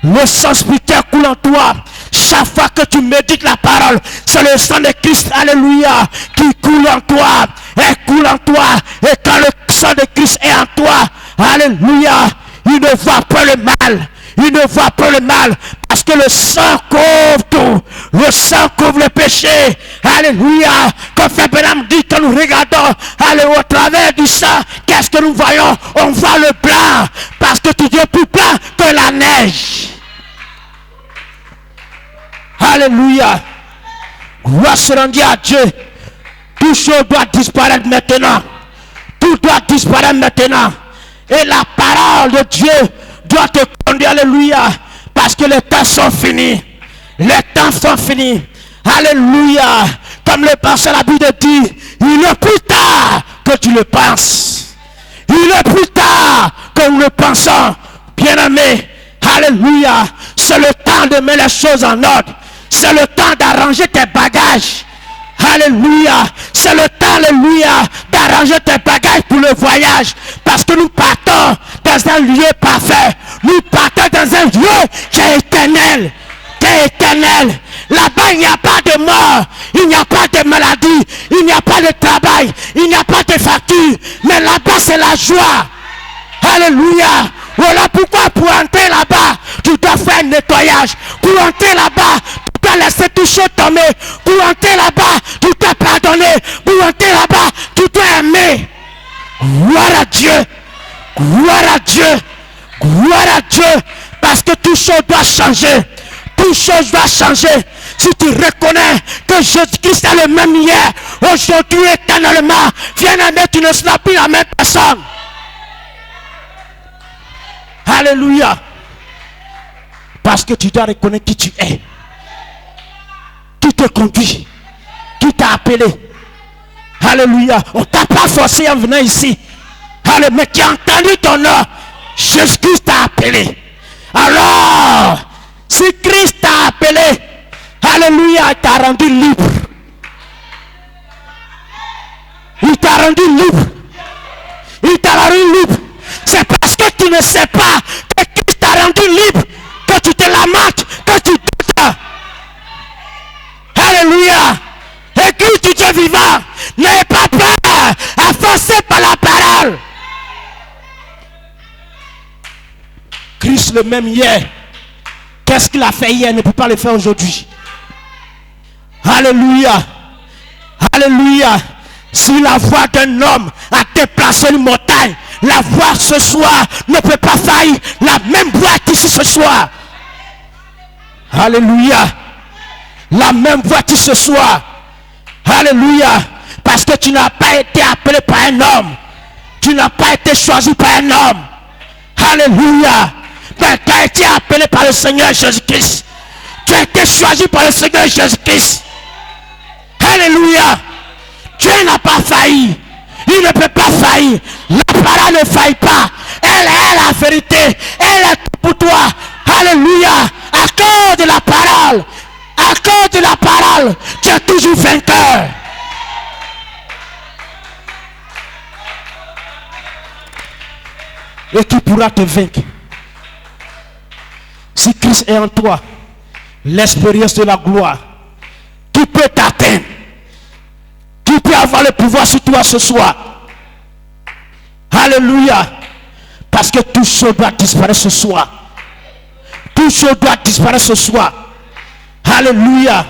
Le sang spirituel coule en toi. Chaque fois que tu médites la parole, c'est le sang de Christ, alléluia, qui coule en toi. Et coule en toi. Et quand le sang de Christ est en toi, alléluia, il ne voit pas le mal. Il ne voit pas le mal. Parce que le sang couvre tout. Le sang couvre le péché. Alléluia. Comme Frère Branham dit, quand nous regardons au travers du sang, qu'est-ce que nous voyons? On voit le blanc. Parce que tu es plus blanc que la neige. Alléluia. Gloire se rende à Dieu. Tout chose doit disparaître maintenant. Tout doit disparaître maintenant. Et la parole de Dieu doit te conduire, alléluia, parce que les temps sont finis. Les temps sont finis. Alléluia. Comme le pasteur la Bible dit, il est plus tard que tu le penses. Il est plus tard que nous le pensons. Bien-aimé, alléluia. C'est le temps de mettre les choses en ordre. C'est le temps d'arranger tes bagages. Alléluia. C'est le temps, alléluia, d'arranger tes bagages pour le voyage. Parce que nous partons dans un lieu parfait. Nous partons dans un lieu qui est éternel. Qui est éternel. Là-bas, il n'y a pas de mort. Il n'y a pas de maladie. Il n'y a pas de travail. Il n'y a pas de facture. Mais là-bas, c'est la joie. Alléluia. Voilà pourquoi pour entrer là-bas, tu dois faire un nettoyage. Pour entrer là-bas, entrer là-bas, tu dois aimer. Gloire à Dieu. Gloire à Dieu. Gloire à Dieu. Parce que toute chose doit changer. Toute chose doit changer. Si tu reconnais que Jésus-Christ est le même hier, aujourd'hui, éternellement, viens à mettre, tu ne seras plus la même personne. Alléluia. Parce que tu dois reconnaître qui tu es. Qui te conduit. Qui t'a appelé. Alléluia. On ne t'a pas forcé en venant ici. Alléluia. Mais qui a entendu ton nom. Jésus-Christ t'a appelé. Alors, si Christ t'a appelé, alléluia, il t'a rendu libre. Il t'a rendu libre. Il t'a rendu libre. C'est parce que tu ne sais pas que Christ t'a rendu libre que tu te lamentes, que tu doutes. Alléluia. Écoute du Dieu vivant. N'ayez pas peur. Avancez par la parole. Christ le même hier. Qu'est-ce qu'il a fait hier ne peut pas le faire aujourd'hui. Alléluia. Alléluia. Si la voix d'un homme a déplacé une montagne, la voix ce soir ne peut pas faillir. La même voix est ici ce soir. Alléluia. La même voix est ici ce soir. Alléluia. Parce que tu n'as pas été appelé par un homme. Tu n'as pas été choisi par un homme. Alléluia. Mais tu as été appelé par le Seigneur Jésus-Christ. Tu as été choisi par le Seigneur Jésus-Christ. Alléluia. Dieu n'a pas failli. Il ne peut pas faillir. La parole ne faillit pas. Elle est la vérité. Elle est pour toi. Alléluia. À cause de la parole. À cause de la parole. Tu es toujours vainqueur. Et qui pourra te vaincre? Si Christ est en toi, l'expérience de la gloire, qui peut t'atteindre? Qui peut avoir le pouvoir sur toi ce soir? Alléluia. Parce que tout chose doit disparaître ce soir. Tout chose doit disparaître ce soir. Alléluia.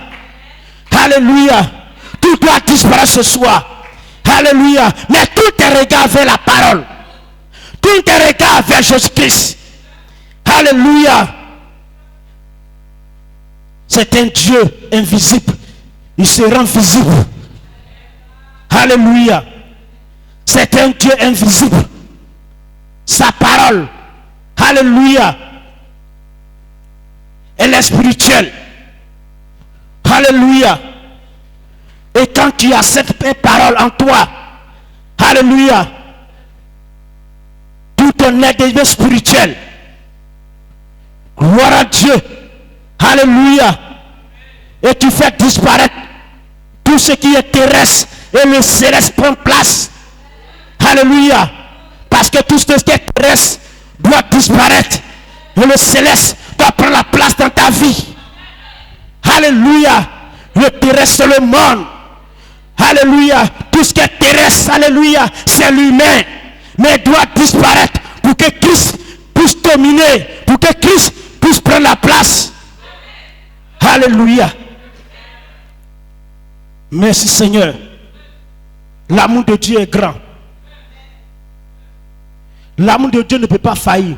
Alléluia. Tout doit disparaître ce soir. Alléluia. Mais tout tes regards vers la parole. Tout tes regards vers Jésus-Christ. Alléluia. C'est un Dieu invisible. Il se rend visible. Alléluia. C'est un Dieu invisible. Sa parole. Alléluia. Elle est spirituelle. Alléluia. Et quand tu as cette parole en toi, alléluia, tout ton être devient spirituel. Gloire à Dieu. Alléluia. Et tu fais disparaître tout ce qui est terrestre et le céleste prend place. Alléluia. Parce que tout ce qui est terrestre doit disparaître et le céleste doit prendre la place dans ta vie. Alléluia. Le terrestre c'est le monde. Alléluia. Tout ce qui est terrestre, alléluia, c'est l'humain. Mais il doit disparaître pour que Christ puisse dominer, pour que Christ puisse prendre la place. Alléluia. Merci Seigneur. L'amour de Dieu est grand. L'amour de Dieu ne peut pas faillir.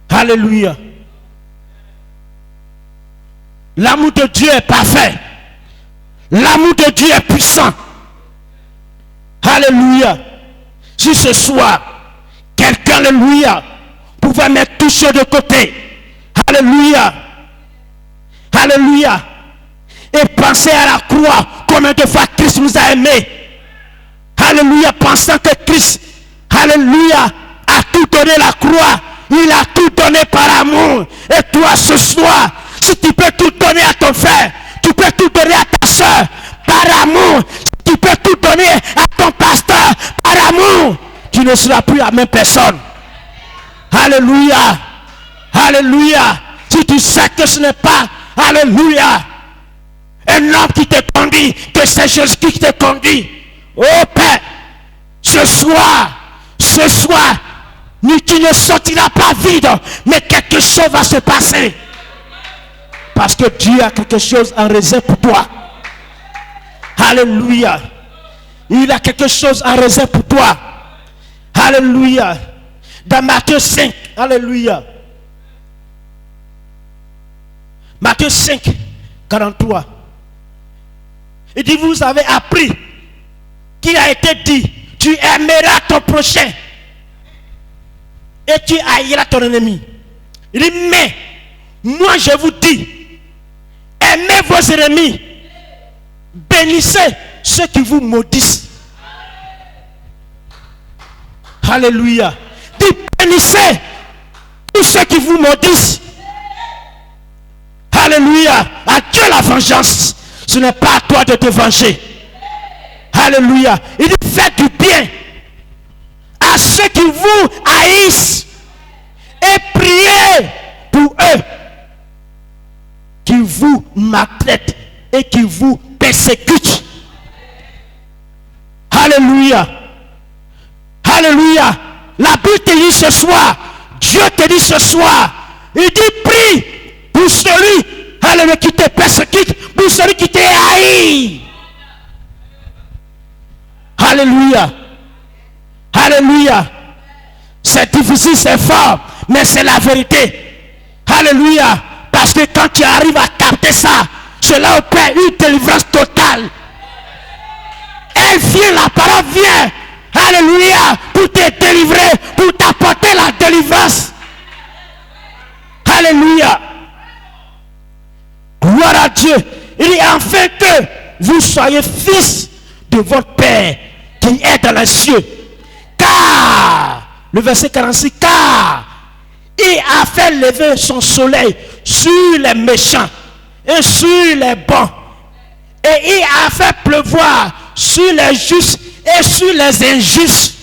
Alléluia. L'amour de Dieu est parfait. L'amour de Dieu est puissant. Alléluia. Si ce soir, quelqu'un, alléluia, pouvait mettre tout ça de côté. Alléluia. Alléluia. Et penser à la croix, combien de fois Christ nous a aimés. Alléluia. Pensant que Christ, alléluia, a tout donné la croix. Il a tout donné par amour. Et toi ce soir, si tu peux tout donner à ton frère, tu peux tout donner à ta soeur par amour. Si tu peux tout donner à ton pasteur par amour, tu ne seras plus la même personne. Alléluia. Alléluia. Si tu sais que ce n'est pas, alléluia, un homme qui te conduit, que c'est Jésus qui te conduit. Oh Père, ce soir, tu ne sortiras pas vide, mais quelque chose va se passer. Parce que Dieu a quelque chose en réserve pour toi. Alléluia. Il a quelque chose en réserve pour toi. Alléluia. Dans Matthieu 5. Alléluia. Matthieu 5, 43. Il dit, vous avez appris qu'il a été dit, tu aimeras ton prochain et tu haïras ton ennemi. Il dit, mais moi je vous dis, aimez vos ennemis, bénissez ceux qui vous maudissent. Alléluia. Dit, bénissez tous ceux qui vous maudissent. Alléluia. À Dieu la vengeance. Ce n'est pas à toi de te venger. Alléluia. Il dit, faites du bien à ceux qui vous haïssent et priez pour eux qui vous maltraitent et qui vous persécutent. Alléluia. Alléluia. La Bible te dit ce soir, Dieu te dit ce soir, il dit, prie pour celui, alléluia, qui te persécute, pour celui qui te haït. Alléluia. Alléluia. C'est difficile, c'est fort, mais c'est la vérité. Alléluia. Parce que quand tu arrives à capter ça, cela opère une délivrance totale. Elle vient, la parole vient. Alléluia. Pour te délivrer, pour t'apporter la délivrance. Alléluia. Gloire à Dieu. Il dit enfin que vous soyez fils de votre Père qui est dans les cieux. Car, le verset 46, car il a fait lever son soleil sur les méchants et sur les bons. Et il a fait pleuvoir sur les justes et sur les injustes.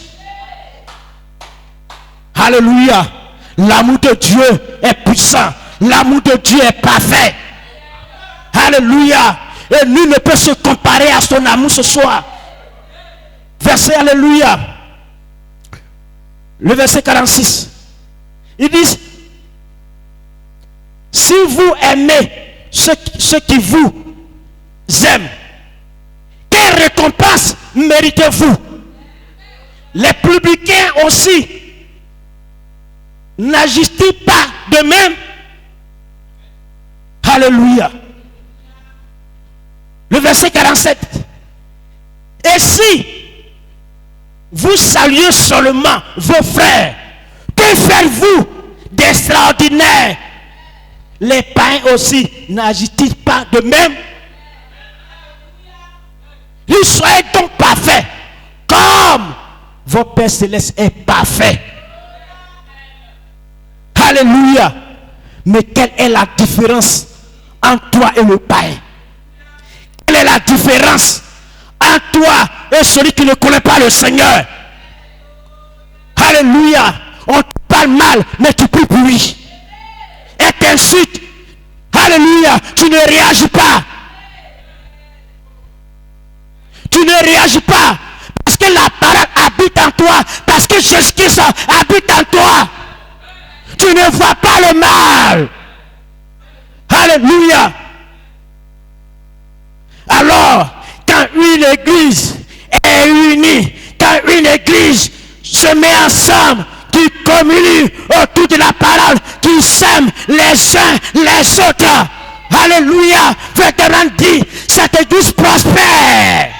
Alléluia. L'amour de Dieu est puissant. L'amour de Dieu est parfait. Alléluia. Et nul ne peut se comparer à son amour ce soir. Verset alléluia. Le verset 46. Il dit, si vous aimez ceux qui vous aiment, quelle récompense méritez-vous? Les publicains aussi n'agissent-ils pas de même? Alléluia. Le verset 47. Et si vous saluez seulement vos frères, que faites-vous d'extraordinaire? Les païens aussi n'agissent-ils pas de même? Ils soyez donc parfaits, comme votre Père Céleste est parfait. Alléluia. Mais quelle est la différence entre toi et le païen? Quelle est la différence entre toi et celui qui ne connaît pas le Seigneur? Alléluia. On te parle mal, mais tu pries pour lui. Et t'insulte. Alléluia. Tu ne réagis pas. Tu ne réagis pas. Parce que la parole habite en toi. Parce que Jésus-Christ habite en toi. Tu ne vois pas le mal. Alléluia. Alors, quand une église est unie, quand une église se met ensemble, qui communie autour de la parole, qui s'aiment les uns les autres, alléluia, vétéran dit, cette église prospère,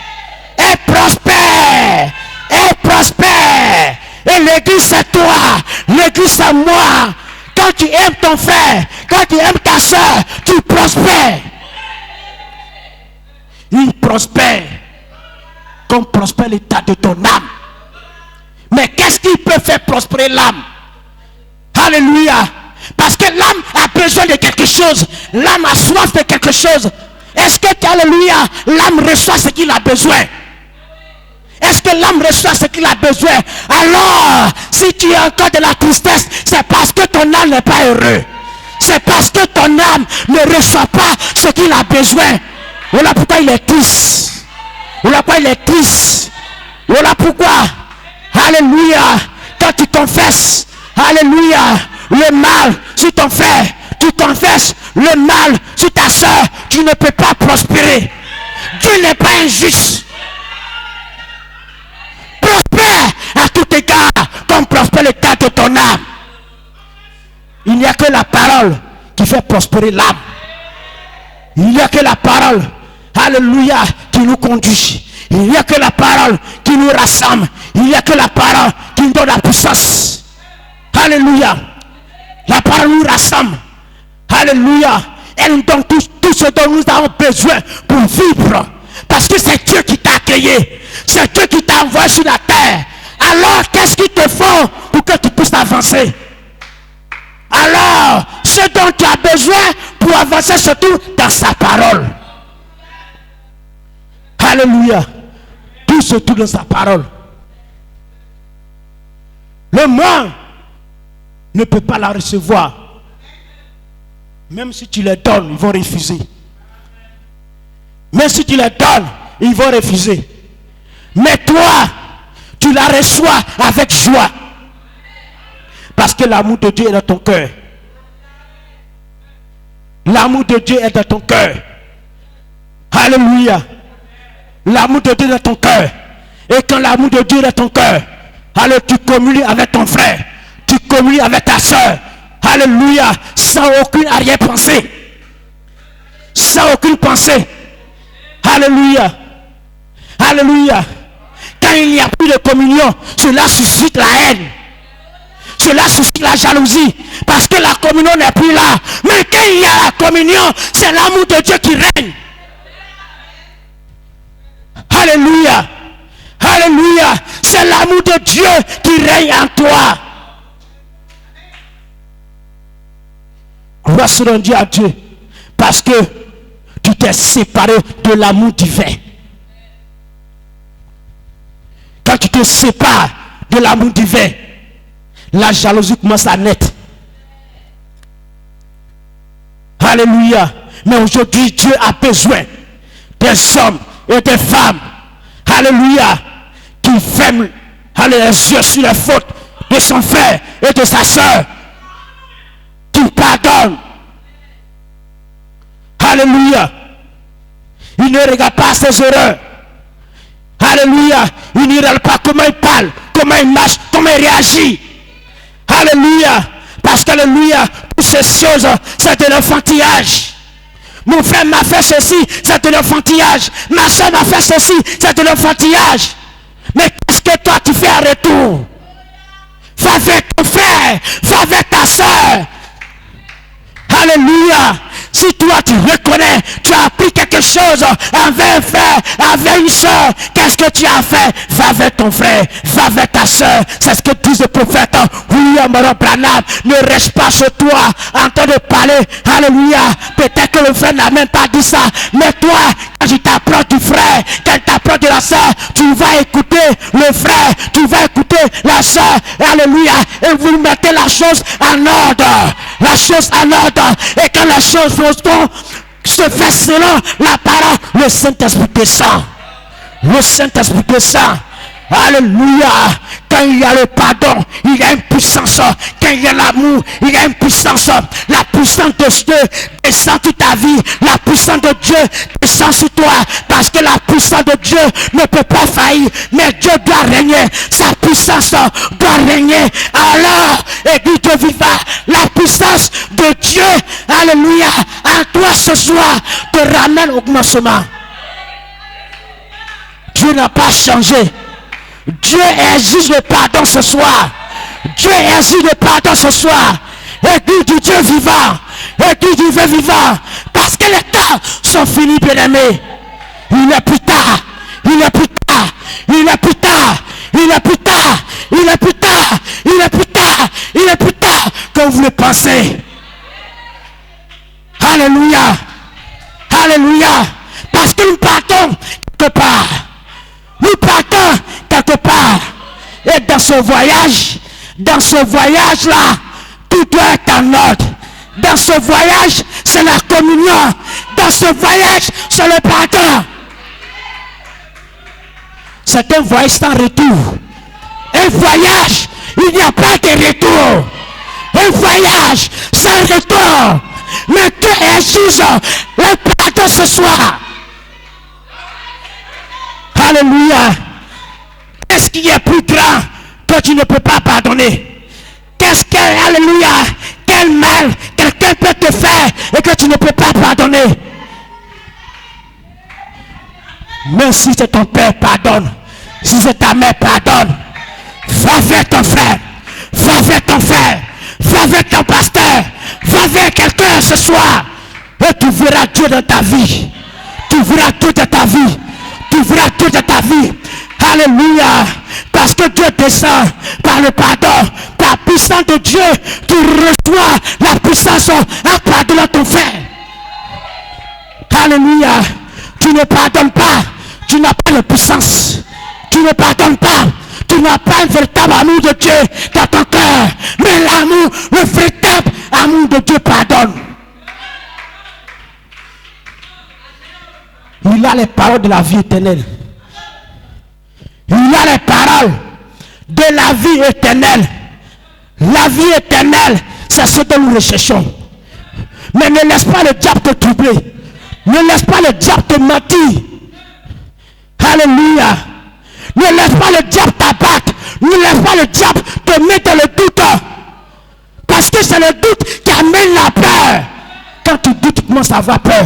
et prospère, et prospère. Et l'église c'est toi, l'église c'est moi. Quand tu aimes ton frère, quand tu aimes ta soeur, tu prospères. Il prospère comme prospère l'état de ton âme. Mais qu'est-ce qui peut faire prospérer l'âme? Alléluia. Parce que l'âme a besoin de quelque chose. L'âme a soif de quelque chose. Est-ce que, alléluia, l'âme reçoit ce qu'il a besoin? Est-ce que l'âme reçoit ce qu'il a besoin? Alors, si tu as encore de la tristesse, c'est parce que ton âme n'est pas heureux. C'est parce que ton âme ne reçoit pas ce qu'il a besoin. Voilà pourquoi il est triste. Voilà pourquoi il est triste. Voilà pourquoi, alléluia, quand tu confesses, alléluia, le mal sur ton frère, tu confesses le mal sur ta soeur, tu ne peux pas prospérer. Dieu n'est pas injuste. Prospère à tout égard, comme prospère le cas de ton âme. Il n'y a que la parole qui fait prospérer l'âme. Il n'y a que la parole, alléluia, qui nous conduit. Il n'y a que la parole qui nous rassemble. Il n'y a que la parole qui nous donne la puissance. Alléluia. La parole nous rassemble. Alléluia. Elle nous donne tout ce dont nous avons besoin pour vivre. Parce que c'est Dieu qui t'a créé. C'est Dieu qui t'a envoyé sur la terre. Alors, qu'est-ce qu'il te faut pour que tu puisses avancer? Alors, ce dont tu as besoin pour avancer, surtout dans sa parole. Alléluia. Tout se trouve dans sa parole. Le monde ne peut pas la recevoir. Même si tu les donnes, ils vont refuser. Même si tu les donnes, ils vont refuser. Mais toi, tu la reçois avec joie. Parce que l'amour de Dieu est dans ton cœur. L'amour de Dieu est dans ton cœur. Alléluia. L'amour de Dieu est dans ton cœur. Et quand l'amour de Dieu est dans ton cœur, alors tu communies avec ton frère. Tu communies avec ta soeur. Alléluia. Sans aucune arrière-pensée. Sans aucune pensée. Alléluia. Alléluia. Quand il n'y a plus de communion, cela suscite la haine. Cela suscite la jalousie. Parce que la communion n'est plus là. Mais quand il y a la communion, c'est l'amour de Dieu qui règne. Alléluia. Alléluia. C'est l'amour de Dieu qui règne en toi. Gloire soit rendue à Dieu. Parce que tu t'es séparé de l'amour divin. Quand tu te sépares de l'amour divin, la jalousie commence à naître. Alléluia. Mais aujourd'hui, Dieu a besoin des hommes et des femmes. Alléluia. Qui ferment les yeux sur les fautes de son frère et de sa soeur. Qui pardonnent. Alléluia. Il ne regarde pas ses erreurs. Alléluia. Il ne regarde pas comment il parle, comment il marche, comment il réagit. Alléluia. Parce que, alléluia, toutes ces choses, c'est de l'enfantillage. Mon frère m'a fait ceci, c'est de l'enfantillage. Ma soeur m'a fait ceci, c'est de l'enfantillage. Mais qu'est-ce que toi tu fais en retour? Va avec ton frère, va avec ta soeur. Alléluia. Si toi tu reconnais, tu as appris quelque chose envers un frère, envers une soeur, qu'est-ce que tu as fait? Va avec ton frère, va avec ta soeur. C'est ce que dit le prophète William Branham. Ne reste pas chez toi en train de parler. Alléluia. Peut-être que le frère n'a même pas dit ça. Mais toi, quand je t'apprends du frère, quand je t'apprends de la soeur, tu vas écouter le frère, tu vas écouter la soeur. Alléluia. Et vous mettez la chose en ordre. La chose en ordre. Et quand la chose se fait selon la parole, le Saint-Esprit descend. Le Saint-Esprit descend. Alléluia. Quand il y a le pardon, il y a une puissance. Quand il y a l'amour, il y a une puissance. La puissance de Dieu descend sur ta vie. La puissance de Dieu descend sur toi. Parce que la puissance de Dieu ne peut pas faillir. Mais Dieu doit régner. Sa puissance doit régner. Alors, Église de vivant, la puissance de Dieu, alléluia, en toi ce soir, te ramène au commencement. Dieu n'a pas changé. Dieu exige le pardon ce soir. Dieu exige le pardon ce soir. Église du Dieu vivant. Église du Dieu vivant. Parce que les temps sont finis, bien-aimés. Il est plus tard. Il est plus tard. Il est plus tard. Il est plus tard. Il est plus tard. Il est plus tard. Il est plus tard que vous le pensez. Alléluia. Alléluia. Parce que nous partons quelque part. Nous partons quelque part. Et dans ce voyage-là, tout doit être en ordre. Dans ce voyage, c'est la communion. Dans ce voyage, c'est le pardon. C'est un voyage sans retour. Un voyage, il n'y a pas de retour. Un voyage sans retour. Mais Dieu exige le pardon ce soir. Alléluia. Qu'est-ce qui est plus grand que tu ne peux pas pardonner? Qu'est-ce que, alléluia, quel mal quelqu'un peut te faire et que tu ne peux pas pardonner? Même si c'est ton père, pardonne. Si c'est ta mère, pardonne. Va vers ton frère. Va vers ton frère. Va vers ton pasteur. Va vers quelqu'un ce soir. Et tu verras Dieu dans ta vie. Tu verras Dieu dans ta vie. Tu verras Dieu dans ta vie. Alléluia. Parce que Dieu descend par le pardon. Par la puissance de Dieu, tu reçois la puissance en pardonnant ton frère. Alléluia. Tu ne pardonnes pas. Tu n'as pas la puissance. Tu ne pardonnes pas. Tu n'as pas un véritable amour de Dieu dans ton cœur. Mais l'amour, le véritable amour de Dieu pardonne. Il a les paroles de la vie éternelle. Il a les paroles de la vie éternelle. La vie éternelle, c'est ce que nous recherchons. Mais ne laisse pas le diable te troubler. Ne laisse pas le diable te mentir. Alléluia. Ne laisse pas le diable t'abattre. Ne laisse pas le diable te mettre dans le doute. Parce que c'est le doute qui amène la peur. Quand tu doutes, tu commences à avoir peur.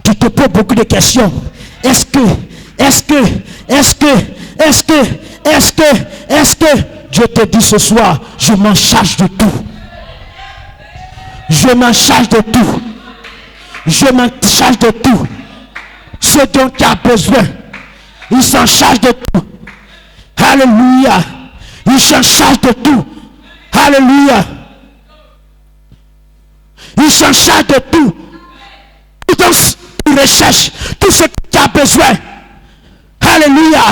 Tu te poses beaucoup de questions. Est-ce que Dieu te dit ce soir, je m'en charge de tout. Je m'en charge de tout. Je m'en charge de tout. Ce dont tu as besoin, il s'en charge de tout. Alléluia. Il s'en charge de tout. Alléluia. Il s'en charge de tout. Donc, tu recherches tout ce que tu as besoin. Alléluia.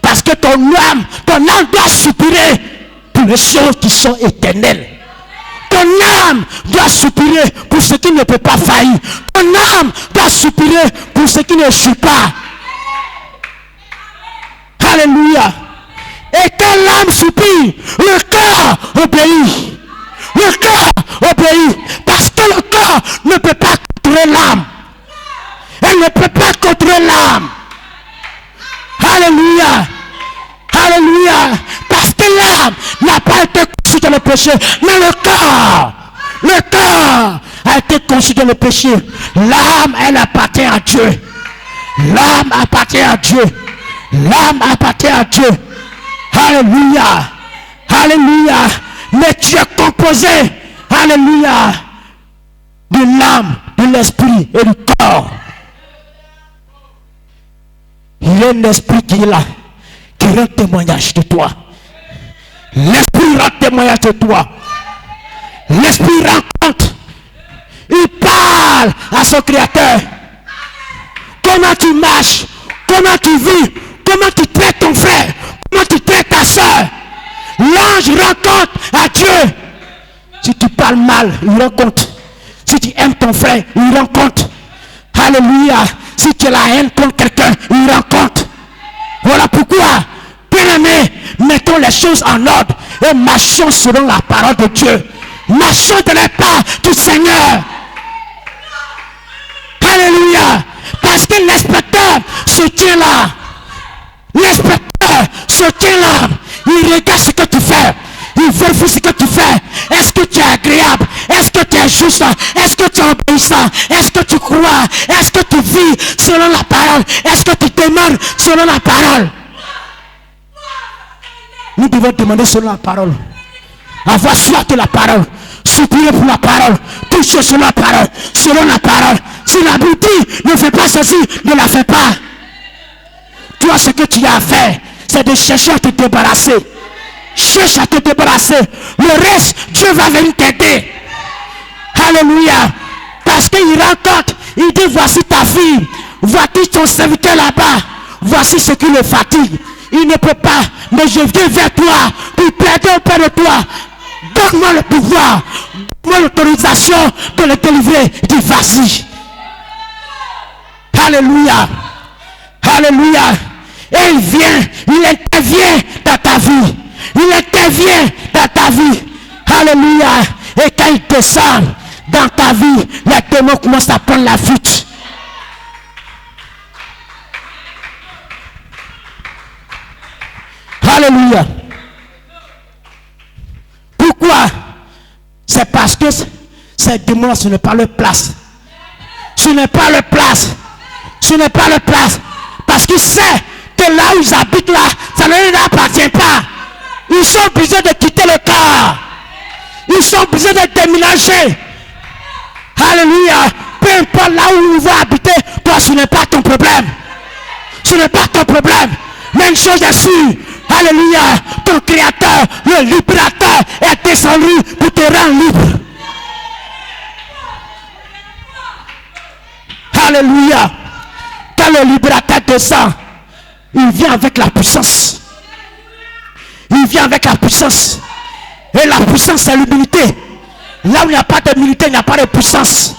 Parce que ton âme doit soupirer pour les choses qui sont éternelles. Ton âme doit soupirer pour ce qui ne peut pas faillir. Ton âme doit soupirer pour ce qui ne suit pas. Alléluia. Et quand l'âme soupire, le cœur obéit. Le cœur obéit. Parce que le cœur ne peut pas contrôler l'âme. Elle ne peut pas contrôler l'âme. Alléluia. Alléluia. Parce que l'âme n'a pas été conçue dans le péché. Mais le cœur a été conçu dans le péché. L'âme, elle appartient à Dieu. L'âme appartient à Dieu. L'âme appartient à Dieu. Alléluia. Alléluia. Mais tu es composé. Alléluia. De l'âme, de l'esprit et du corps. Il y a un esprit qui est là, qui rend témoignage de toi. L'esprit rend témoignage de toi. L'esprit rencontre. Il parle à son créateur. Comment tu marches, comment tu vis, comment tu traites ton frère, comment tu traites ta soeur. L'ange rencontre à Dieu. Si tu parles mal, il rencontre. Si tu aimes ton frère, il rencontre. Alléluia. Si tu as la haine contre quelqu'un, il rencontre. Voilà pourquoi, bien-aimés, mettons les choses en ordre et marchons selon la parole de Dieu. Marchons dans les pas du Seigneur. Alléluia. Parce que l'inspecteur se tient là. L'inspecteur se tient là. Il regarde ce que tu fais. Il vérifie ce que tu fais. Est-ce que tu es agréable? Est-ce que tu es juste? Est-ce que tu es obéissant? Est-ce que tu crois? Est-ce que tu vis selon la parole? Est-ce que tu demandes selon la parole? Nous devons demander selon la parole. Avoir soif de la parole. Soupirer pour la parole. Toucher selon la parole. Selon la parole. Si la Bible dit ne fais pas ceci, ne la fais pas. Toi, ce que tu as à faire, c'est de chercher à te débarrasser. Cherche à te débarrasser. Le reste, Dieu va venir t'aider. Alléluia. Parce qu'il rencontre, il dit voici ta fille, voici ton serviteur là-bas, voici ce qui le fatigue. Il ne peut pas, mais je viens vers toi pour plaider auprès de toi. Donne-moi le pouvoir, donne-moi l'autorisation de le délivrer. Il dit vas-y. Alléluia. Alléluia. Et il vient, il intervient dans ta vie. Il intervient dans ta vie. Alléluia. Et quand il descend dans ta vie, les démons commencent à prendre la fuite. Alléluia. Pourquoi? C'est parce que ces démons, ce n'est pas leur place. Ce n'est pas leur place. Ce n'est pas leur place. Parce qu'ils savent que là où ils habitent là, ça ne leur appartient pas. Ils sont obligés de quitter le corps. Ils sont obligés de déménager. Alléluia. Peu importe là où ils vont habiter, toi ce n'est pas ton problème. Ce n'est pas ton problème. Mais une chose est sûre. Alléluia. Ton créateur, le libérateur est descendu pour te rendre libre. Alléluia. Quand le libérateur descend, il vient avec la puissance. Il vient avec la puissance. Et la puissance, c'est l'humilité. Là où il n'y a pas d'humilité, il n'y a pas de puissance.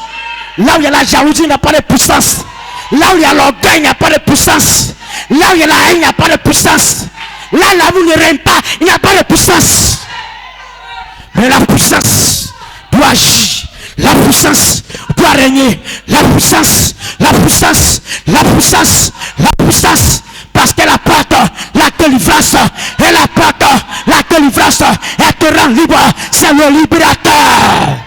Là où il y a la jalousie, il n'y a pas de puissance. Là où il y a l'orgueil, il n'y a pas de puissance. Là où il y a la haine, il n'y a pas de puissance. Là où ne règne pas, il n'y a pas de puissance. Mais la puissance doit agir. La puissance doit régner. La puissance, la puissance, la puissance, la puissance. Parce qu'elle apporte la délivrance. Elle apporte la délivrance. Elle te rend libre. C'est le libérateur.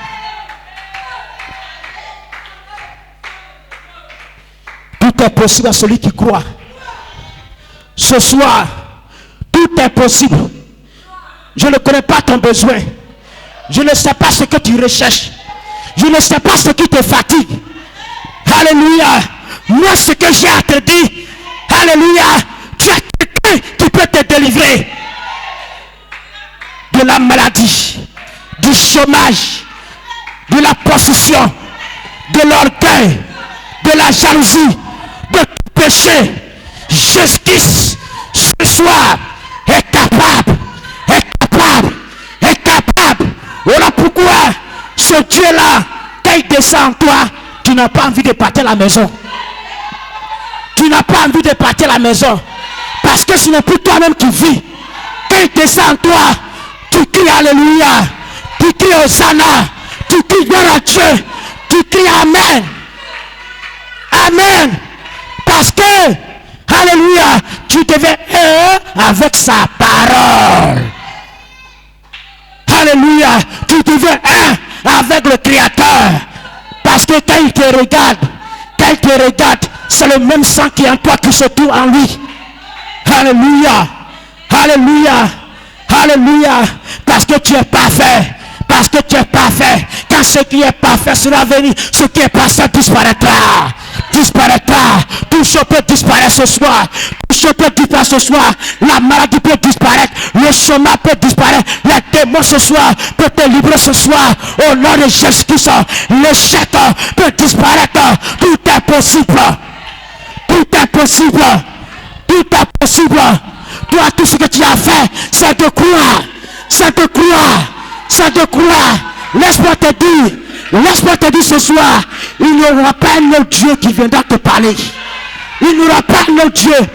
Tout est possible à celui qui croit. Ce soir, tout est possible. Je ne connais pas ton besoin. Je ne sais pas ce que tu recherches. Je ne sais pas ce qui te fatigue. Alléluia. Moi, ce que j'ai à te dire, alléluia, tu as quelqu'un qui peut te délivrer de la maladie, du chômage, de la possession, de l'orgueil, de la jalousie, de tout péché. Justice, ce soir, est capable. Voilà pourquoi ce Dieu-là, quand il descend en toi, tu n'as pas envie de partir à la maison. Tu n'as pas envie de partir à la maison. Parce que ce n'est plus toi-même qui vis. Quand il descend en toi, tu cries Alléluia. Tu cries Hosanna. Tu cries gloire à Dieu. Tu cries Amen. Amen. Parce que, Alléluia, tu deviens un avec sa parole. Alléluia, tu deviens un avec le Créateur. Parce que quand il te regarde, c'est le même sang qui est en toi qui se trouve en lui. Alléluia, alléluia, alléluia. Parce que tu es parfait. Parce que tu es parfait. Quand ce qui est parfait sera venu, ce qui est parfait disparaîtra. Disparaîtra. Tout ce peut disparaître ce soir. Tout ce peut disparaître ce soir. La maladie peut disparaître. Le chômage peut disparaître. Les démons ce soir peuvent te libérer ce soir. Au nom de Jésus-Christ, l'échec peut disparaître. Tout est possible. Tout est possible. Tout est possible. Toi, tout ce que tu as fait, c'est de croire. C'est de croire. C'est de croire. Laisse-moi te dire ce soir, il n'y aura pas un autre Dieu qui viendra te parler. Il n'y aura pas un autre Dieu.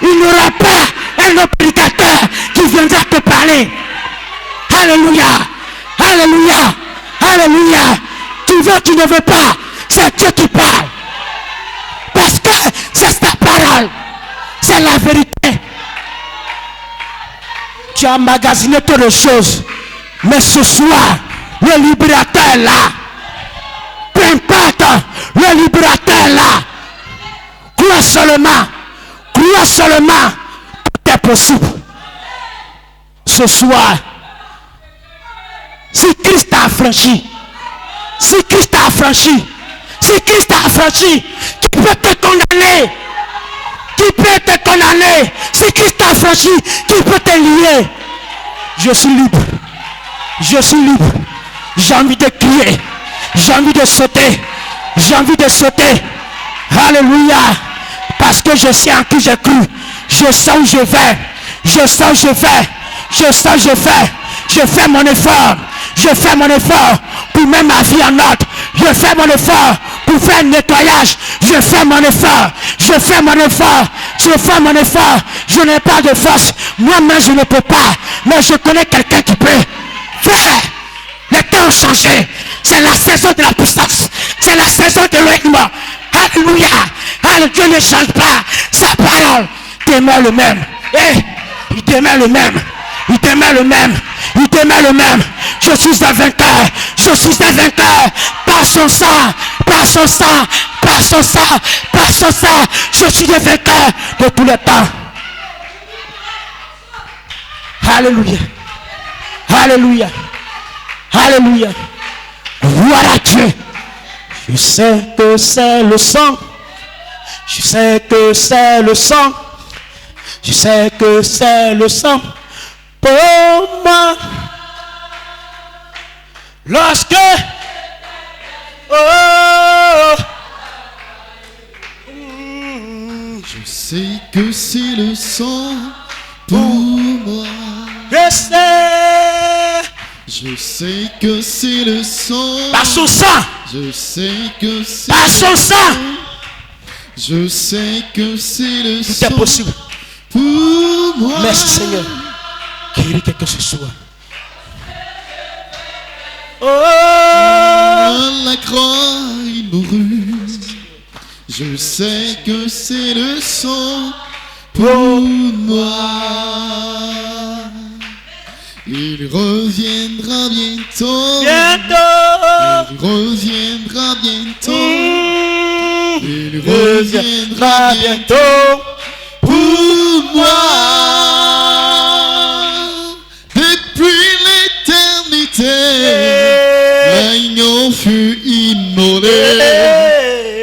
Il n'y aura pas un autre prédicateur qui viendra te parler. Alléluia. Alléluia. Alléluia. Tu veux, tu ne veux pas. C'est Dieu qui parle. Parce que c'est sa parole. C'est la vérité. Tu as emmagasiné toutes les choses. Mais ce soir, le libérateur est là. Peu importe, le libérateur est là. Crois seulement, tout est possible. Ce soir, si Christ t'a affranchi, qui peut te condamner? Qui peut te condamner? Si Christ t'a affranchi, qui peut te lier? Je suis libre. J'ai envie de crier. J'ai envie de sauter. Alléluia. Parce que je sais en qui j'ai cru. Je sais où je vais. Je fais mon effort. Pour mettre ma vie en ordre. Je fais mon effort pour faire un nettoyage. Je fais mon effort. Je n'ai pas de force. Moi-même, je ne peux pas. Mais je connais quelqu'un qui peut faire. Les temps ont changé. C'est la saison de la puissance. C'est la saison de l'événement. Alléluia. Dieu ne change pas. Sa parole demeure le même. Et Il demeure le même. Il demeure le même. Il demeure le même. Je suis un vainqueur. Je suis un vainqueur. Par son sang. Par son sang. Par son sang. Par son sang. Je suis un vainqueur de tous les temps. Alléluia. Alléluia. Alléluia. Gloire à Dieu. Je sais que c'est le sang. Je sais que c'est le sang. Je sais que c'est le sang. Pour moi. Lorsque. Oh. Je sais que c'est le sang pour moi. Je sais. Je sais que c'est le sang. Par son sang. Je sais que c'est Par son sang. Je sais que c'est le Tout sang est possible. pour moi. Merci Seigneur. Guéris quelque chose soit. Oh. À la croix il mourut. Je sais que c'est le sang pour moi. Il reviendra bientôt. Bientôt. Il reviendra bientôt. Il Reviendra bientôt. pour moi. Depuis l'éternité, l'agneau fut immolé.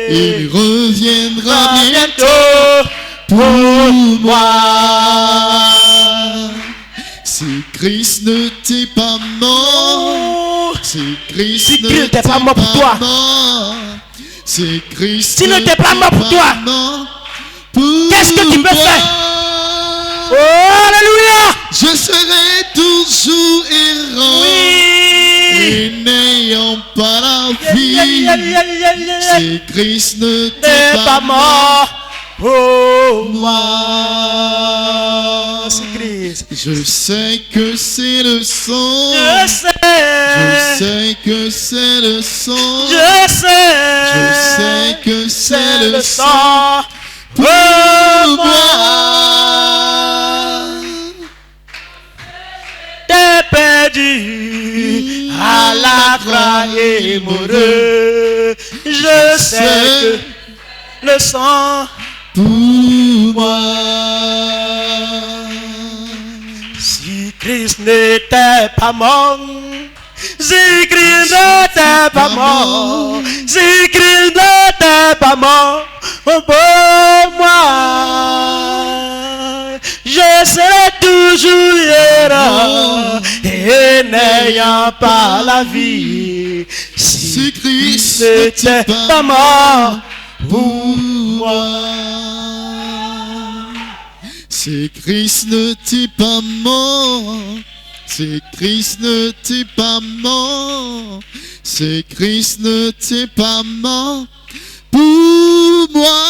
Il reviendra bientôt pour moi. Si Christ ne t'est pas mort, si Christ ne t'est pas mort pour toi, si Christ S'il ne t'est pas mort pour toi, qu'est-ce que tu peux faire? Oh, alléluia! Je serai toujours errant et n'ayant pas la vie. Si Christ ne t'est pas mort pour moi, je sais que c'est le sang. Je sais que c'est le sang. Je sais que c'est le sang sang pour moi. T'es perdu à la croix et moureux. Je sais que le sang pour moi. Si Christ n'était pas mort, si Christ n'était pas mort, si Christ n'était pas mort pour moi, je serai toujours errant et n'ayant pas la vie. Si Christ n'était pas mort pour moi. Si Christ ne t'est pas mort, si Christ ne t'est pas mort, si Christ ne t'est pas mort pour moi,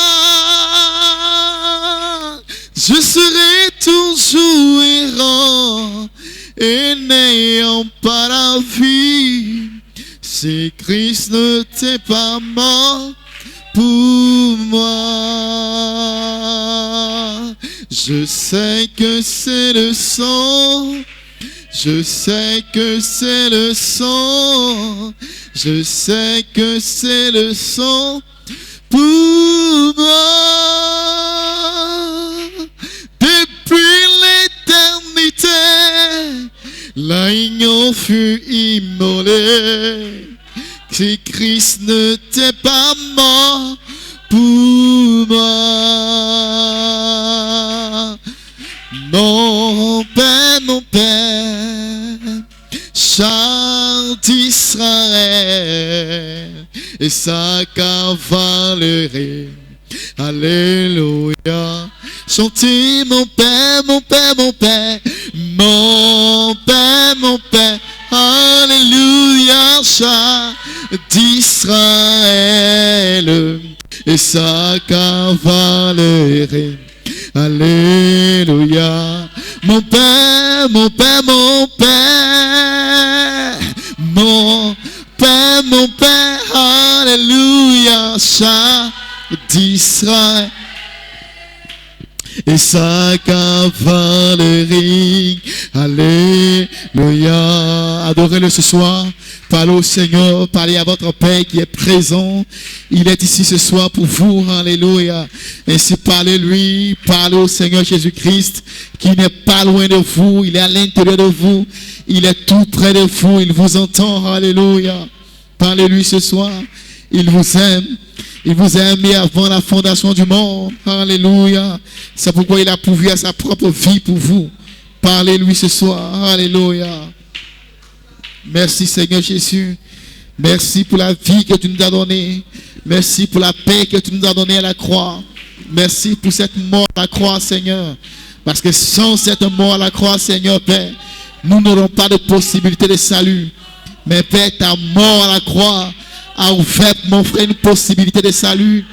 je serai toujours errant et n'ayant pas la vie. Si Christ ne t'est pas mort pour moi, je sais que c'est le sang. Je sais que c'est le sang. Je sais que c'est le sang pour moi. Depuis l'éternité, l'agneau fut immolé. Si Christ ne t'est pas mort pour moi. Mon Père, chant d'Israël et sa cavalerie. Alléluia. Chantez mon Père, mon Père, mon Père, mon Père, mon Père. Alléluia, chant d'Israël et sa cavalerie. Alléluia. Mon Père, mon Père, mon Père, mon Père, mon Père. Alléluia, chant d'Israël et sa cavalerie. Alléluia. Adorez-le ce soir. Parlez au Seigneur, parlez à votre Père qui est présent. Il est ici ce soir pour vous. Alléluia. Ainsi parlez-lui, parlez au Seigneur Jésus-Christ qui n'est pas loin de vous. Il est à l'intérieur de vous. Il est tout près de vous. Il vous entend. Alléluia. Parlez-lui ce soir. Il vous aime. Il vous a aimé avant la fondation du monde. Alléluia. C'est pourquoi il a pourvu à sa propre vie pour vous. Parlez-lui ce soir. Alléluia. Merci Seigneur Jésus. Merci pour la vie que tu nous as donnée. Merci pour la paix que tu nous as donnée à la croix. Merci pour cette mort à la croix, Seigneur. Parce que sans cette mort à la croix, Seigneur, Père, nous n'aurons pas de possibilité de salut. Mais Père, ta mort à la croix a ouvert pour mon frère une possibilité de salut.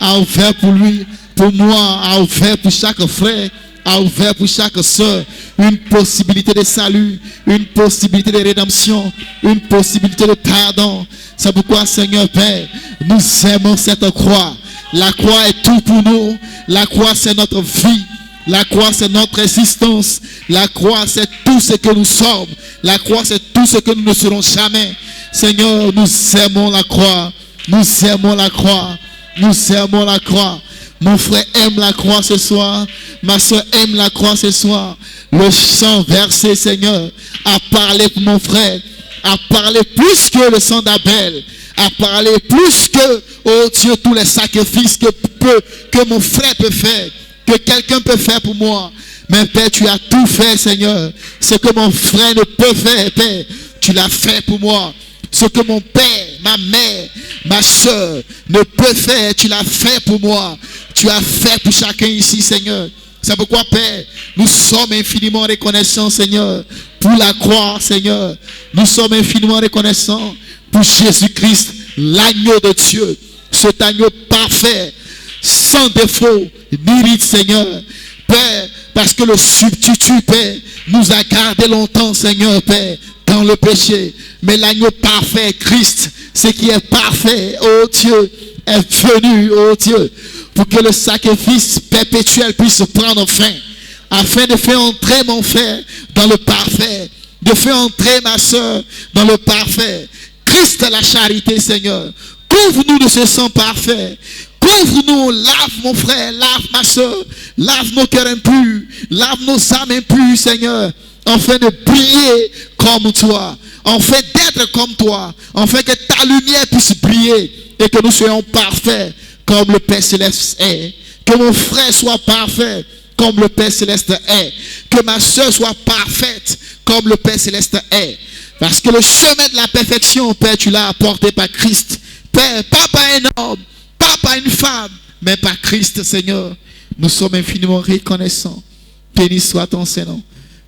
A ouvert pour lui, pour moi, a ouvert pour chaque frère, a ouvert pour chaque soeur une possibilité de salut, une possibilité de rédemption, une possibilité de pardon. C'est pourquoi, Seigneur Père, nous aimons cette croix. La croix est tout pour nous. La croix, c'est notre vie. La croix, c'est notre existence. La croix, c'est tout ce que nous sommes. La croix, c'est tout ce que nous ne serons jamais. Seigneur, nous aimons la croix. Nous aimons la croix. Nous aimons la croix. Mon frère aime la croix ce soir. Ma soeur aime la croix ce soir. Le sang versé, Seigneur, a parlé pour mon frère. A parlé plus que le sang d'Abel. A parlé plus que, oh Dieu, tous les sacrifices que mon frère peut faire. Que quelqu'un peut faire pour moi. Mais Père, tu as tout fait, Seigneur. Ce que mon frère ne peut faire, Père, tu l'as fait pour moi. Ce que mon père, ma mère, ma soeur ne peut faire, tu l'as fait pour moi. Tu as fait pour chacun ici, Seigneur. C'est pourquoi, Père, nous sommes infiniment reconnaissants, Seigneur, pour la croix, Seigneur. Nous sommes infiniment reconnaissants pour Jésus-Christ, l'agneau de Dieu. Cet agneau parfait, sans défaut, ni ride, Seigneur. Père, parce que le substitut, Père, nous a gardé longtemps, Seigneur, Père, dans le péché. Mais l'agneau parfait, Christ, ce qui est parfait, oh Dieu, est venu, oh Dieu, pour que le sacrifice perpétuel puisse prendre fin, afin de faire entrer mon frère dans le parfait, de faire entrer ma soeur dans le parfait. Christ est la charité, Seigneur. Couvre-nous de ce sang parfait. Couvre-nous, lave mon frère, lave ma soeur, lave nos cœurs impurs, lave nos âmes impures, Seigneur, afin de briller comme toi, afin d'être comme toi, afin que ta lumière puisse briller et que nous soyons parfaits comme le Père Céleste est. Que mon frère soit parfait comme le Père Céleste est. Que ma soeur soit parfaite comme le Père Céleste est. Parce que le chemin de la perfection, Père, tu l'as apporté par Christ. Père, pas par un homme, pas par une femme, mais par Christ, Seigneur. Nous sommes infiniment reconnaissants. Béni soit ton Seigneur.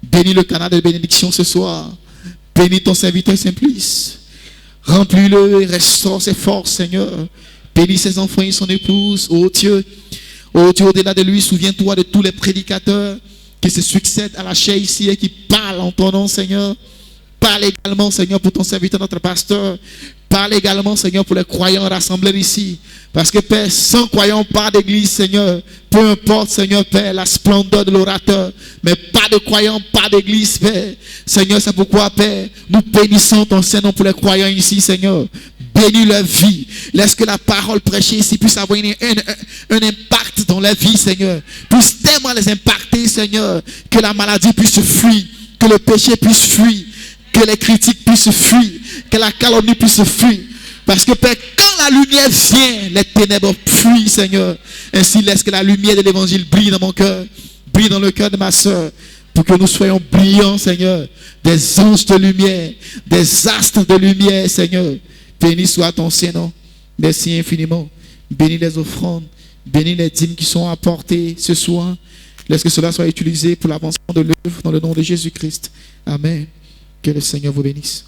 Bénis le canal de bénédiction ce soir. Bénis ton serviteur Simplice. Remplis-le et restaure ses forces, Seigneur. Bénis ses enfants et son épouse. Oh Dieu, au-delà de lui, souviens-toi de tous les prédicateurs qui se succèdent à la chair ici et qui parlent en ton nom, Seigneur. Parle également, Seigneur, pour ton serviteur, notre pasteur. Parle également, Seigneur, pour les croyants rassemblés ici. Parce que, Père, sans croyants, pas d'église, Seigneur. Peu importe, Seigneur, Père, la splendeur de l'orateur. Mais pas de croyants, pas d'église, Père. Seigneur, c'est pourquoi, Père, nous bénissons ton Saint-Nom pour les croyants ici, Seigneur. Bénis leur vie. Laisse que la parole prêchée ici puisse avoir un impact dans leur vie, Seigneur. Puisse tellement les impacter, Seigneur. Que la maladie puisse fuir. Que le péché puisse fuir. Que les critiques puissent fuir, que la calomnie puisse fuir. Parce que, Père, quand la lumière vient, les ténèbres fuient, Seigneur. Ainsi, laisse que la lumière de l'évangile brille dans mon cœur, brille dans le cœur de ma soeur, pour que nous soyons brillants, Seigneur, des anges de lumière, des astres de lumière, Seigneur. Béni soit ton Saint-Nom. Merci infiniment. Bénis les offrandes, bénis les dîmes qui sont apportées ce soir. Laisse que cela soit utilisé pour l'avancement de l'œuvre dans le nom de Jésus-Christ. Amen. Que le Seigneur vous bénisse.